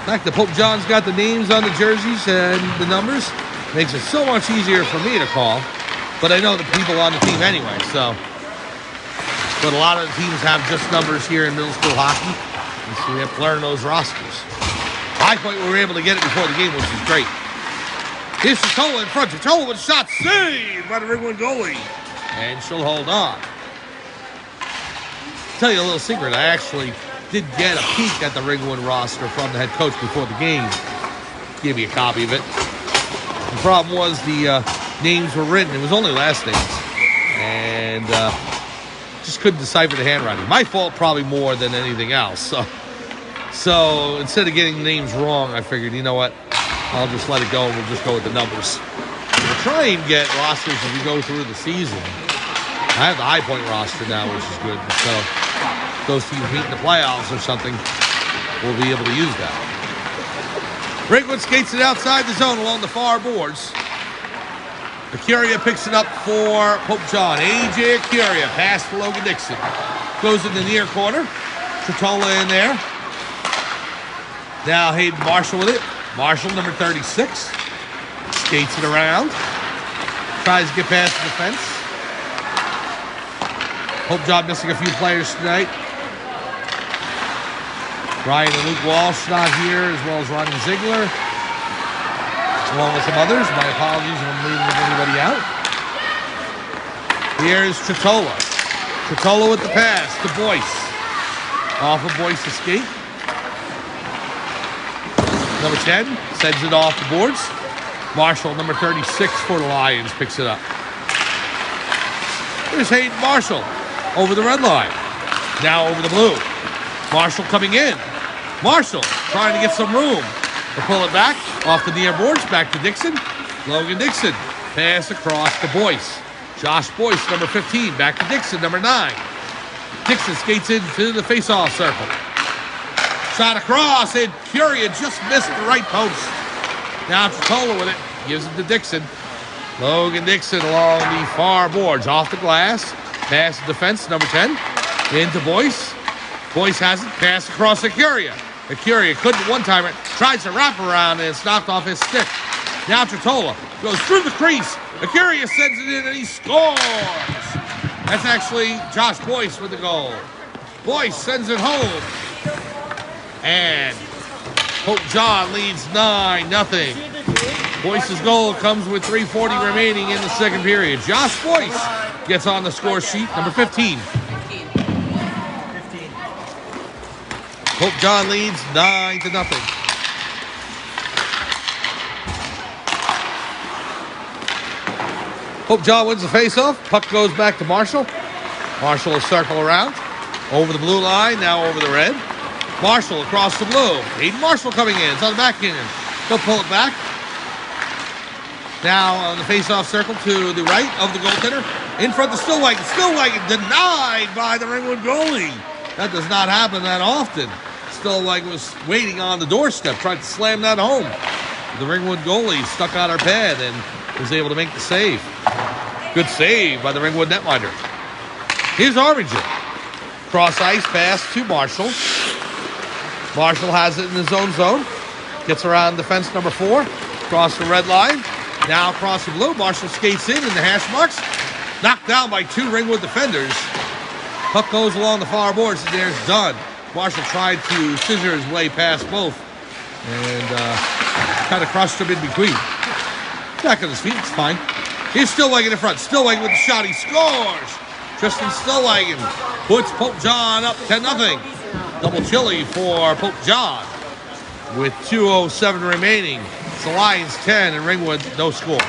In fact, the Pope John's got the names on the jerseys and the numbers. Makes it so much easier for me to call. But I know the people on the team anyway, so. But a lot of the teams have just numbers here in middle school hockey. And so we have to learn those rosters. High Point, we were able to get it before the game, which is great. Here's Tritola in front. Tritola with a shot saved by the Ringwood goalie. And she'll hold on. Tell you a little secret. I actually did get a peek at the Ringwood roster from the head coach before the game. Gave me a copy of it. The problem was the names were written. It was only last names. And just couldn't decipher the handwriting. My fault probably more than anything else. So instead of getting the names wrong, I figured, you know what? I'll just let it go and we'll just go with the numbers. We'll try and get rosters as we go through the season. I have the High Point roster now, which is good. So those teams meet in the playoffs or something, we'll be able to use that. Ringwood skates it outside the zone along the far boards. Acuria picks it up for Pope John. AJ Acuria, pass to Logan Dixon. Goes in the near corner. Tritola in there. Now Hayden Marshall with it. Marshall, number 36. Skates it around. Tries to get past the defense. Pope John missing a few players tonight. Ryan and Luke Walsh not here, as well as Ronnie Ziegler, along with some others. My apologies if I'm leaving anybody out. Here's Tritola. Tritola with the pass to Boyce. Off of Boyce's skate. Number 10 sends it off the boards. Marshall, number 36 for the Lions, picks it up. Here's Hayden Marshall over the red line. Now over the blue. Marshall coming in. Marshall trying to get some room to pull it back off the near boards. Back to Dixon. Logan Dixon. Pass across to Boyce. Josh Boyce, number 15. Back to Dixon, number 9. Dixon skates into the face-off circle. Shot across, and Curia just missed the right post. Now Tritola with it. Gives it to Dixon. Logan Dixon along the far boards. Off the glass. Pass to defense, number 10. Into Boyce. Boyce has it. Pass across to Acuria. Acuria couldn't one-timer. Tries to wrap around, and it's knocked off his stick. Now Tritola goes through the crease. Acuria sends it in, and he scores. That's actually Josh Boyce with the goal. Boyce sends it home. And Pope John leads 9-0. Boyce's goal comes with 3:40 remaining in the second period. Josh Boyce gets on the score sheet, number 15. Pope John leads 9-0. Pope John wins the faceoff. Puck goes back to Marshall. Marshall will circle around. Over the blue line, now over the red. Marshall across the blue. Hayden Marshall coming in. It's on the back end. He'll pull it back. Now on the faceoff circle to the right of the goaltender. In front of Stillwagon. Stillwagon denied by the Ringwood goalie. That does not happen that often. Stillwagon was waiting on the doorstep, tried to slam that home. The Ringwood goalie stuck out her pad and was able to make the save. Good save by the Ringwood netminder. Here's Armington. Cross ice pass to Marshall. Marshall has it in his own zone. Gets around defense number 4. Across the red line. Now across the blue. Marshall skates in the hash marks. Knocked down by 2 Ringwood defenders. Puck goes along the far boards and there's Dunn. Marshall tried to scissor his way past both. And kind of crushed him in between. Back on his feet. It's fine. Here's Stillwagon in front. Stillwagon with the shot. He scores. Tristan Stillwagon puts Pope John up 10-0. Double chili for Pope John with 2:07 remaining. It's the Lions 10 and Ringwood no score.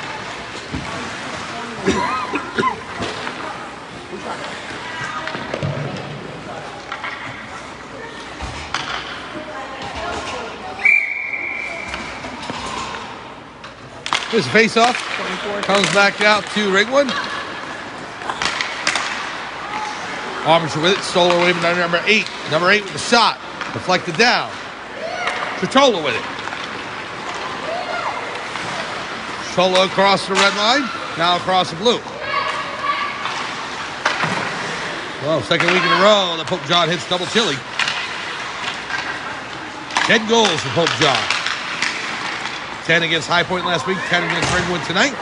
Here's a face-off. Comes back out to Ringwood. Armitage with it. Stole away from number 8. Number 8 with the shot. Deflected down. Tritola with it. Tritola across the red line. Now across the blue. Well, second week in a row that Pope John hits double chili. 10 goals for Pope John. 10 against High Point last week. 10 against Ringwood tonight.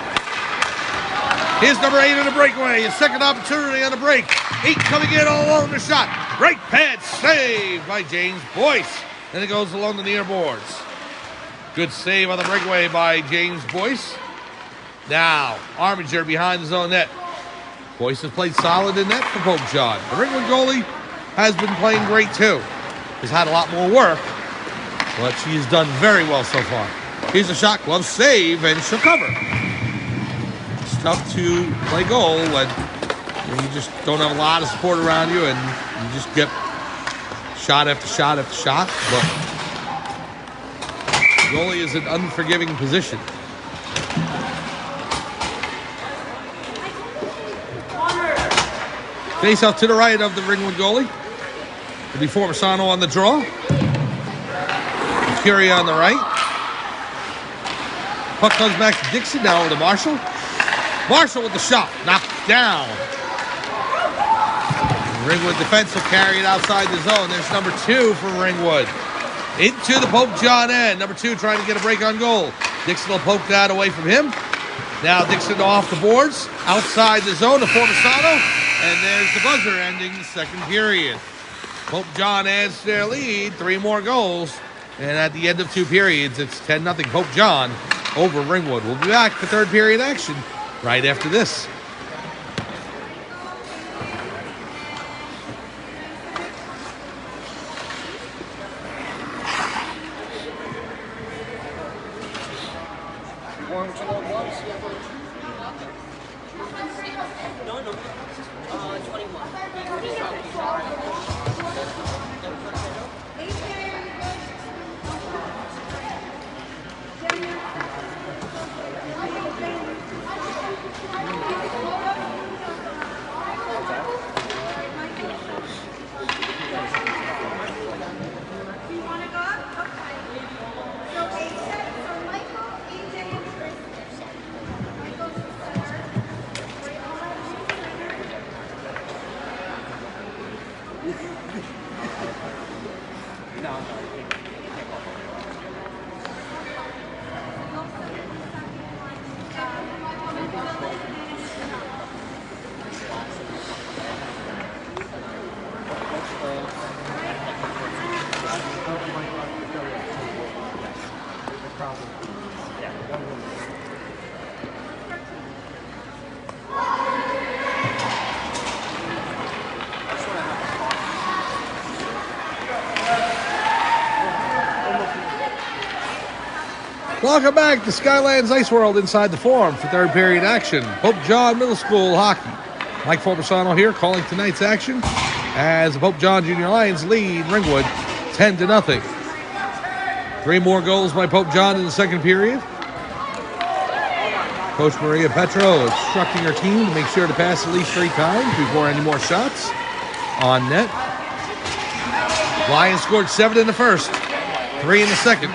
Here's number 8 on the breakaway. His second opportunity on the break. 8 coming in all along the shot. Right pad saved by James Boyce. Then it goes along the near boards. Good save on the breakaway by James Boyce. Now, Armiger behind the zone net. Boyce has played solid in net for Pope John. The Ringwood goalie has been playing great too. Has had a lot more work, but she has done very well so far. Here's a shot, glove save, and she'll cover. It's tough to play goal when you just don't have a lot of support around you and you just get shot after shot after shot. But the goalie is an unforgiving position. Face off to the right of the Ringwood goalie. It'll be Formisano on the draw. Curie on the right. Puck comes back to Dixon, now over to Marshall. Marshall with the shot, knocked down. Ringwood defense will carry it outside the zone. There's number 2 for Ringwood. Into the Pope John end. Number 2 trying to get a break on goal. Dixon will poke that away from him. Now Dixon off the boards. Outside the zone to Formisano. And there's the buzzer ending the second period. Pope John adds to their lead. 3 more goals. And at the end of 2 periods, it's 10-0 Pope John over Ringwood. We'll be back for third period action right after this. Welcome back to Skylands Ice World inside the Forum for third period action. Pope John Middle School hockey. Mike Formisano here calling tonight's action as the Pope John Junior Lions lead Ringwood 10-0. 3 more goals by Pope John in the second period. Coach Maria Petro instructing her team to make sure to pass at least 3 times before any more shots on net. Lions scored 7 in the first, 3 in the second.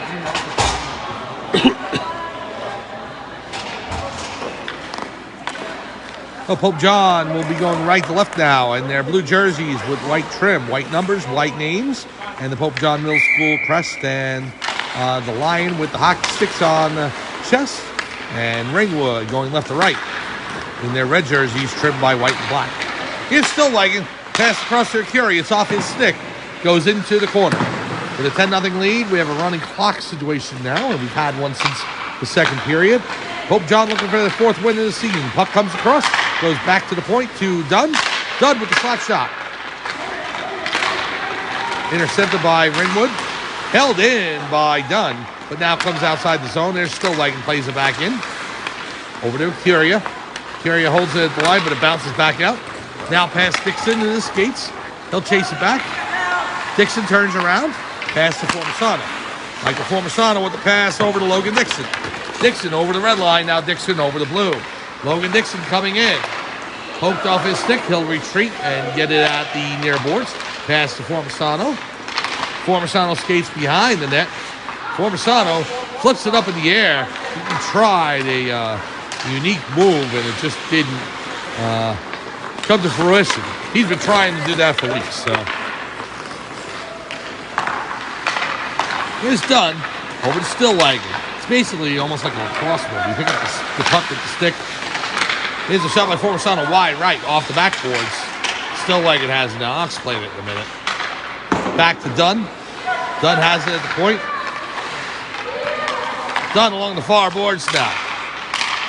Pope John will be going right to left now in their blue jerseys with white trim, white numbers, white names, and the Pope John Middle School crest and the lion with the hockey sticks on the chest, and Ringwood going left to right in their red jerseys trimmed by white and black. Here's Stillwagon, pass across their Curie. It's off his stick, goes into the corner. With a 10-0 lead, we have a running clock situation now, and we've had one since the second period. Pope John looking for their 4th win of the season. Puck comes across, goes back to the point to Dunn. Dunn with the slap shot. Intercepted by Ringwood. Held in by Dunn, but now comes outside the zone. There's Stillwagon, plays it back in. Over to Curia. Curia holds it at the line, but it bounces back out. Now past Dixon in the skates. He'll chase it back. Dixon turns around. Pass to Formisano. Michael Formisano with the pass over to Logan Dixon. Dixon over the red line. Now Dixon over the blue. Logan Dixon coming in. Poked off his stick. He'll retreat and get it at the near boards. Pass to Formisano. Formisano skates behind the net. Formisano flips it up in the air. He tried a unique move, and it just didn't come to fruition. He's been trying to do that for weeks. So it's done. Over to Stillwagon. It's basically almost like a crossword. You pick up the puck with the stick. Here's a shot by Formisano wide right off the backboards. Stillwagon has it now. I'll explain it in a minute. Back to Dunn. Dunn has it at the point. Done along the far boards now.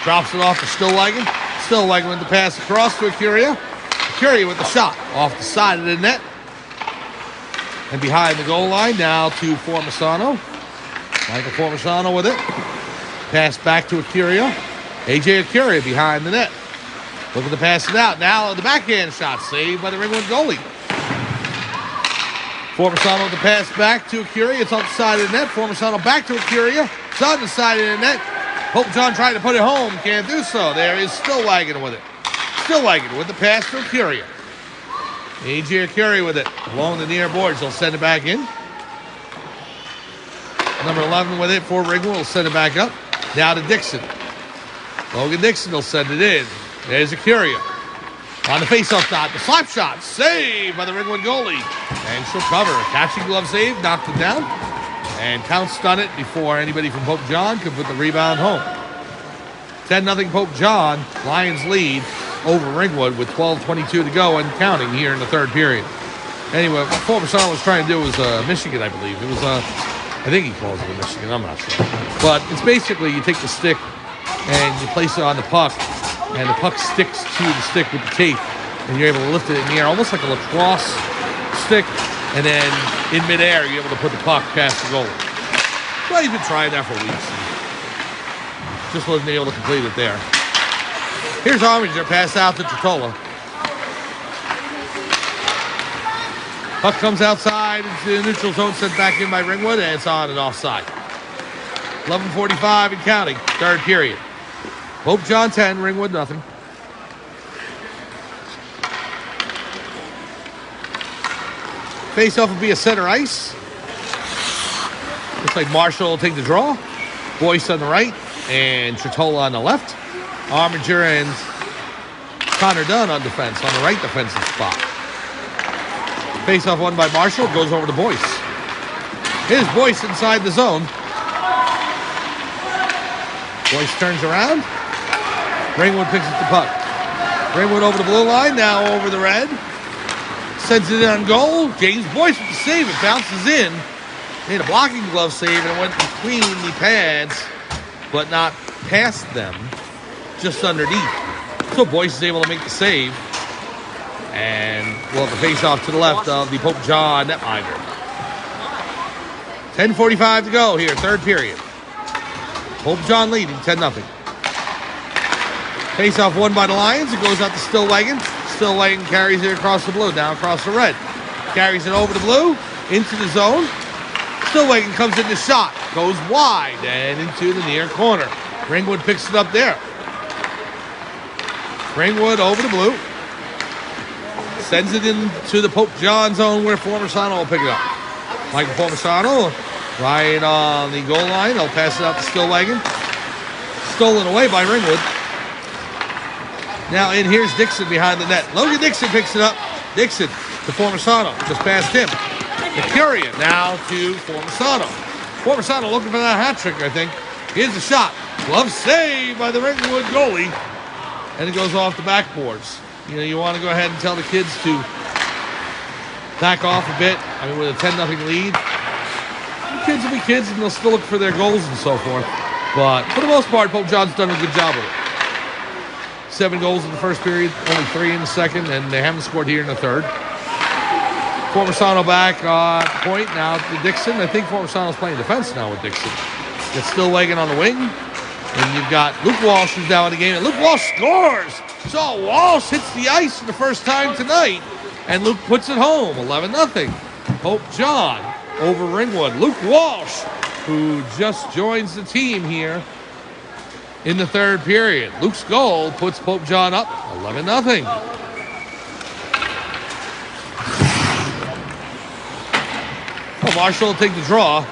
Drops it off to Stillwagon. Stillwagon with the pass across to Acuria. Acuria with the shot off the side of the net. And behind the goal line now to Formisano. Michael Formisano with it. Pass back to Acuria. AJ Acuria behind the net. Looking to pass it out. Now the backhand shot saved by the Ringwood goalie. Formisano with the pass back to Acuria. It's on the side of the net. Formisano back to Acuria. It's on the side of the net. Pope John trying to put it home. Can't do so. There is Stillwagon with it. Stillwagon with the pass to Acuria. AJ Acuria with it. Along the near boards. They'll send it back in. Number 11 with it for Ringwood. Will send it back up. Now to Dixon. Logan Dixon will send it in. There's Acuria. On the face-off dot. The slap shot. Saved by the Ringwood goalie. And she'll cover. Catching glove save. Knocked it down. And pounced on it before anybody from Pope John could put the rebound home. 10-0 Pope John. Lions lead over Ringwood with 12:22 to go and counting here in the third period. Anyway, what Formisano was trying to do was Michigan, I believe. It was, I think he calls it a Michigan. I'm not sure. But it's basically you take the stick and you place it on the puck, and the puck sticks to the stick with the tape, and you're able to lift it in the air, almost like a lacrosse stick, and then in midair, you're able to put the puck past the goalie. Well, he's been trying that for weeks. Just wasn't able to complete it there. Here's Arminger, pass out to Tritola. Puck comes outside into the neutral zone, sent back in by Ringwood, and it's on and offside. 11:45 and counting, third period. Pope John 10, Ringwood nothing. Face-off will be a center ice. Looks like Marshall will take the draw. Boyce on the right and Tritola on the left. Arminger and Connor Dunn on defense, on the right defensive spot. Face-off won by Marshall, goes over to Boyce. Here's Boyce inside the zone. Boyce turns around. Ringwood picks up the puck. Ringwood over the blue line, now over the red. Sends it in on goal. James Boyce with the save. It bounces in. Made a blocking glove save and it went between the pads, but not past them, just underneath. So Boyce is able to make the save. And we'll have the face-off to the left of the Pope John netminder. 10:45 to go here, third period. Pope John leading 10-0. Face-off won by the Lions. It goes out to Stillwagon. Stillwagon carries it across the blue, down across the red. Carries it over the blue, into the zone. Stillwagon comes in the shot, goes wide and into the near corner. Ringwood picks it up there. Ringwood over the blue. Sends it into the Pope John zone where Formisano will pick it up. Michael Formisano right on the goal line. They'll pass it out to Stillwagon. Stolen away by Ringwood. Now in here's Dixon behind the net. Logan Dixon picks it up. Dixon to Formisano. Just past him. Acuria now to Formisano. Formisano looking for that hat trick, I think. Here's the shot. Glove save by the Ringwood goalie. And it goes off the backboards. You know, you want to go ahead and tell the kids to back off a bit. I mean, with a 10-0 lead, the kids will be kids and they'll still look for their goals and so forth. But for the most part, Pope John's done a good job with it. 7 goals in the first period, only 3 in the second, and they haven't scored here in the third. Formisano back point now to Dixon. I think Formisano's playing defense now with Dixon. It's Stillwagon on the wing. And you've got Luke Walsh who's now in the game. And Luke Walsh scores! So Walsh hits the ice for the first time tonight. And Luke puts it home, 11-0. Pope John over Ringwood. Luke Walsh, who just joins the team here in the third period. Luke's goal puts Pope John up 11-0. Well, Marshall will take the draw.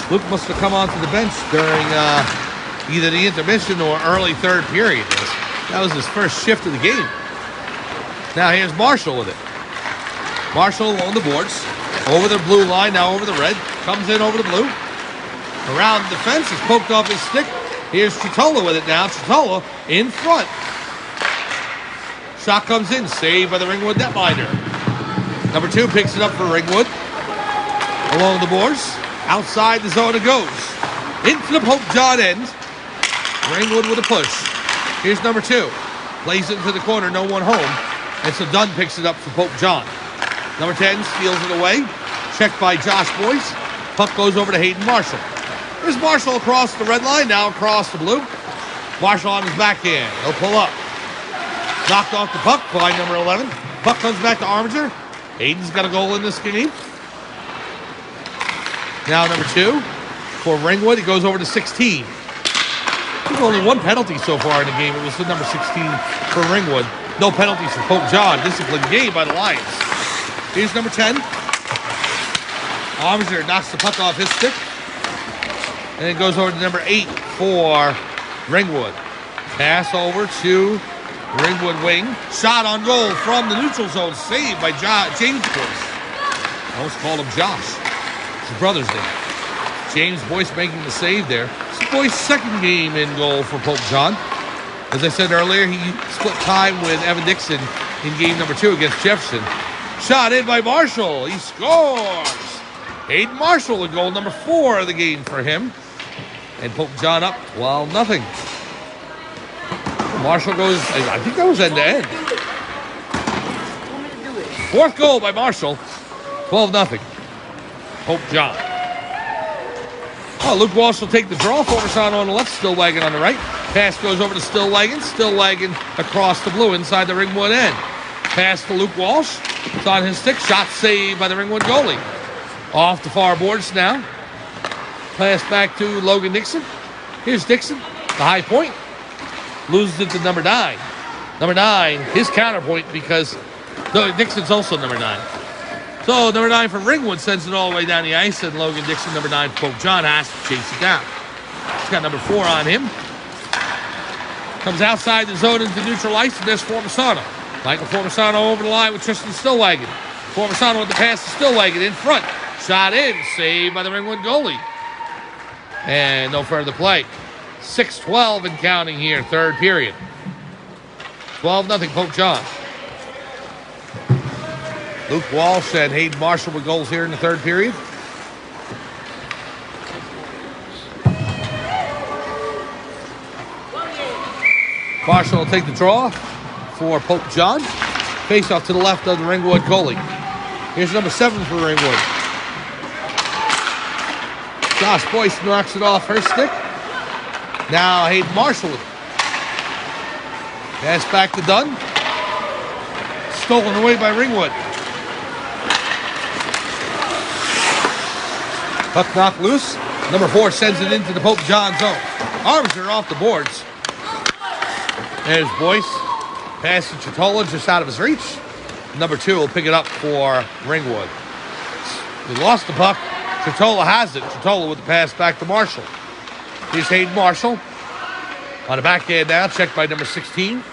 Luke must have come onto the bench during either the intermission or early third period. That was his first shift of the game. Now here's Marshall with it. Marshall along the boards. Over the blue line, now over the red. Comes in over the blue. Around the defense, is poked off his stick. Here's Tritola with it now. Tritola in front. Shot comes in, saved by the Ringwood netminder. Number 2 picks it up for Ringwood. Along the boards. Outside the zone it goes. Into the Pope John end. Ringwood with a push. Here's number 2. Plays it into the corner, no one home. And so Dunn picks it up for Pope John. Number 10 steals it away. Checked by Josh Boyce. Puck goes over to Hayden Marshall. Here's Marshall across the red line, now across the blue. Marshall on his backhand. He'll pull up. Knocked off the puck by number 11. Puck comes back to Armiger. Hayden's got a goal in this game. Now number 2 for Ringwood. He goes over to 16. There's only one penalty so far in the game. It was the number 16 for Ringwood. No penalties for Pope John. Disciplined game by the Lions. Here's number 10. Armiger knocks the puck off his stick. And it goes over to number 8 for Ringwood. Pass over to Ringwood wing. Shot on goal from the neutral zone. Saved by James Boyce. I almost called him Josh. It's his brother's name. James Boyce making the save there. It's Boyce's second game in goal for Pope John. As I said earlier, he split time with Evan Dixon in game number 2 against Jefferson. Shot in by Marshall. He scores. Hayden Marshall with goal number 4 of the game for him. And Pope John up 12-0. Marshall goes, I think that was end to end. 4th goal by Marshall. 12-0. Pope John. Oh, Luke Walsh will take the draw. Formersano on the left, Stillwagon on the right. Pass goes over to Stillwagon. Stillwagon across the blue inside the Ringwood end. Pass to Luke Walsh. It's on his stick. Shot saved by the Ringwood goalie. Off the far boards now. Pass back to Logan Dixon. Here's Dixon. The high point. Loses it to number 9. Number 9, his counterpoint because Dixon's also number 9. So number 9 for Ringwood sends it all the way down the ice, and Logan Dixon, number 9 for Pope John, has to chase it down. He's got number 4 on him. Comes outside the zone into neutral ice, and there's Formersano. Michael Formersano over the line with Tristan Stillwagon. Formersano with the pass to Stillwagon in front. Shot in, saved by the Ringwood goalie. And no further play. 6-12 and counting here, third period. 12-0 Pope John. Luke Walsh and Hayden Marshall with goals here in the third period. Marshall will take the draw for Pope John. Face off to the left of the Ringwood goalie. Here's number 7 for Ringwood. Josh Boyce knocks it off her stick. Now Hayden Marshall with it. Pass back to Dunn. Stolen away by Ringwood. Puck knocked loose. Number 4 sends it into the Pope John zone. Armiger off the boards. There's Boyce. Pass to Chitola just out of his reach. Number 2 will pick it up for Ringwood. He lost the puck. Chitola has it. Chitola with the pass back to Marshall. Here's Hayden Marshall. On the backhand now, checked by number 16.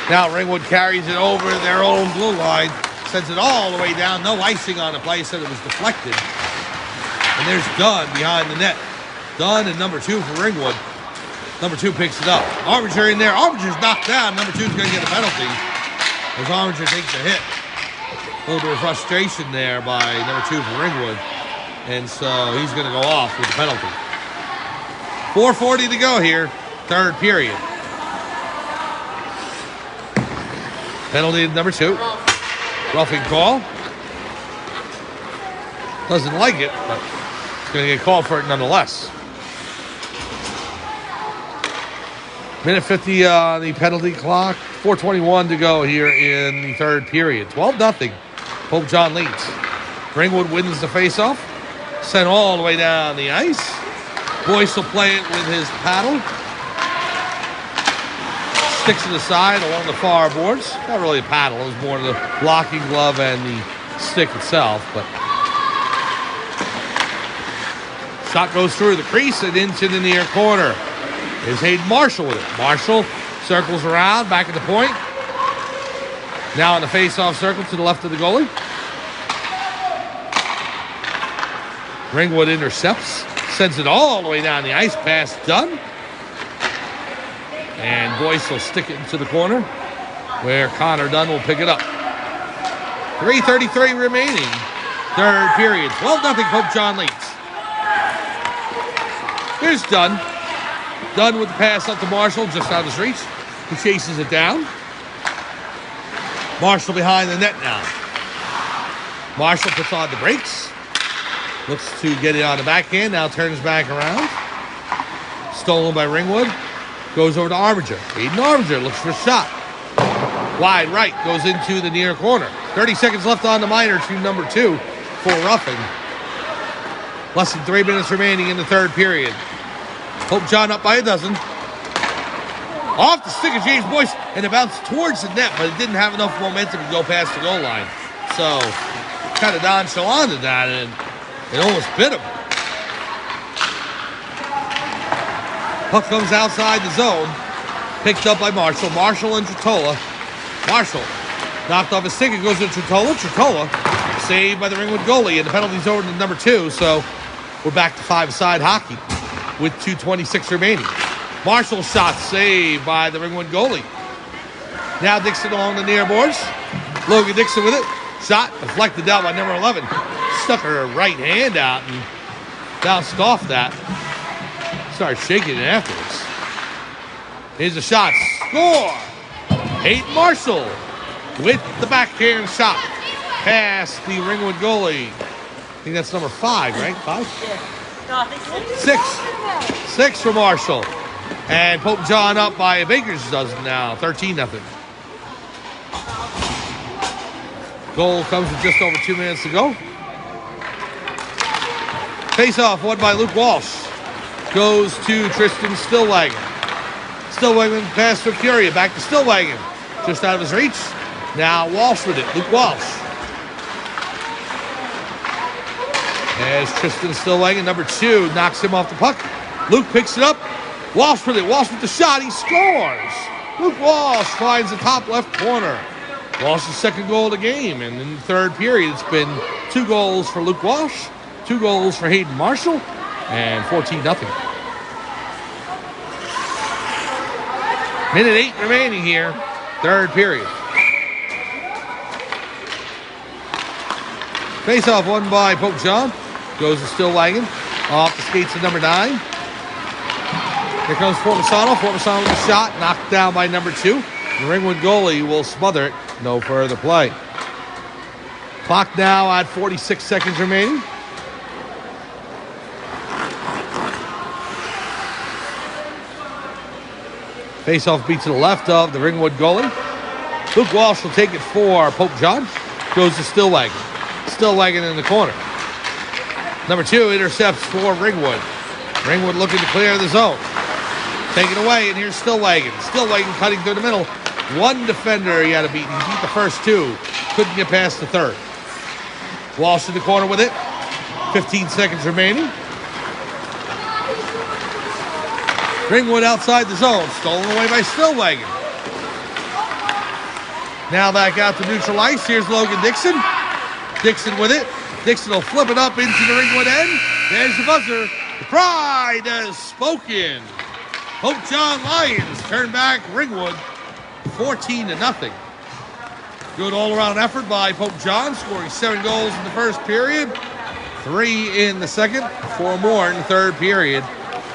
Now Ringwood carries it over their own blue line. Sends it all the way down. No icing on the play. Said it was deflected. And there's Dunn behind the net. Dunn and number 2 for Ringwood. Number 2 picks it up. Armiger in there. Armiger's knocked down. Number 2's going to get a penalty as Armiger takes a hit. A little bit of frustration there by number 2 for Ringwood. And so he's going to go off with the penalty. 4:40 to go here. Third period. Penalty number 2. Roughing call. Doesn't like it, but he's going to get called for it nonetheless. Minute 50 on the penalty clock. 4:21 to go here in the third period. 12-0. Pope John leads. Ringwood wins the faceoff. Sent all the way down the ice. Boyce will play it with his paddle. Sticks to the side along the far boards. Not really a paddle. It was more the blocking glove and the stick itself. But shot goes through the crease and into the near corner. Here's Hayden Marshall with it. Marshall circles around, back at the point. Now in the face-off circle to the left of the goalie. Ringwood intercepts. Sends it all the way down the ice past Dunn. And Boyce will stick it into the corner where Connor Dunn will pick it up. 3:33 remaining Third period, 12-0 Pope John leads. Here's Dunn. Dunn with the pass up to Marshall, just out of his reach. He chases it down. Marshall behind the net now. Marshall puts on the brakes. Looks to get it on the backhand, now turns back around. Stolen by Ringwood. Goes over to Armiger. Aiden Armiger looks for a shot. Wide right, goes into the near corner. 30 seconds left on the minor to number 2 for roughing. Less than 3 minutes remaining in the third period. Pope John up by a dozen. Off the stick of James Boyce, and it bounced towards the net, but it didn't have enough momentum to go past the goal line. So, kind of nonchalant at that, and it almost bit him. Puck comes outside the zone. Picked up by Marshall. Marshall and Tritola. Marshall knocked off his stick. It goes to Tritola. Tritola saved by the Ringwood goalie, and the penalty's over to number 2, so we're back to 5-side hockey with 2:26 remaining. Marshall shot saved by the Ringwood goalie. Now Dixon along the near boards. Logan Dixon with it. Shot deflected out by number 11. Stuck her right hand out and bounced off that. Started shaking it afterwards. Here's the shot. Score! Hayden Marshall with the backhand shot past the Ringwood goalie. I think that's number 5, right? 5? Yeah. 6 for Marshall. And Pope John up by a baker's dozen now, 13-0. Goal comes with just over 2 minutes to go. Face-off won by Luke Walsh. Goes to Tristan Stillwagon. Stillwagon pass for Curia. Back to Stillwagon. Just out of his reach. Now Walsh with it. Luke Walsh. As Tristan Stillwagon, number 2, knocks him off the puck. Luke picks it up. Walsh with it. Walsh with the shot. He scores. Luke Walsh finds the top left corner. Walsh's second goal of the game. And in the third period, it's been 2 goals for Luke Walsh, 2 goals for Hayden Marshall, and 14-0. Minute 8 remaining here. Third period. Face-off won by Pope John. Goes to Stillwagon. Off the skates of number 9. Here comes Formisano. Formisano with a shot. Knocked down by number 2. The Ringwood goalie will smother it. No further play. Clock now at 46 seconds remaining. Face-off beat to the left of the Ringwood goalie. Luke Walsh will take it for Pope John. Goes to Stillwagon. Stillwagon in the corner. Number 2 intercepts for Ringwood. Ringwood looking to clear the zone. Taken away, and here's Stillwagon. Stillwagon cutting through the middle. 1 defender he had to beat. He beat the first 2. Couldn't get past the third. Walsh in the corner with it. 15 seconds remaining. Ringwood outside the zone. Stolen away by Stillwagon. Now back out to neutral ice. Here's Logan Dixon. Dixon with it. Dixon will flip it up into the Ringwood end. There's the buzzer. The pride has spoken. Pope John Lions turn back Ringwood 14-0. Good all-around effort by Pope John, scoring 7 goals in the first period, 3 in the second, 4 more in the third period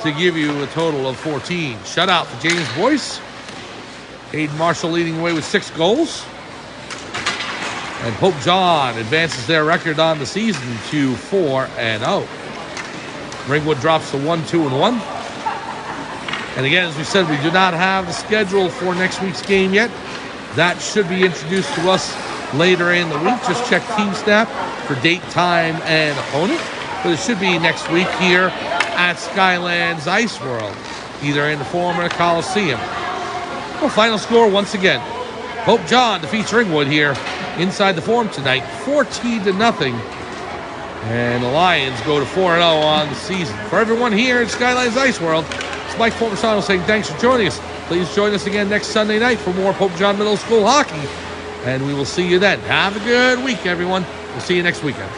to give you a total of 14. Shutout for James Boyce. Hayden Marshall leading away with 6 goals. And Pope John advances their record on the season to 4-0. Ringwood drops to 1-2-1. And again, as we said, we do not have the schedule for next week's game yet. That should be introduced to us later in the week. Just check TeamSnap for date, time, and opponent. But it should be next week here at Skylands Ice World, either in the Forum or the Coliseum. Well, final score once again. Pope John defeats Ringwood here inside the Forum tonight, 14-0. And the Lions go to 4-0 on the season. For everyone here at Skylands Ice World, it's Mike Formisano saying thanks for joining us. Please join us again next Sunday night for more Pope John Middle School hockey. And we will see you then. Have a good week, everyone. We'll see you next weekend.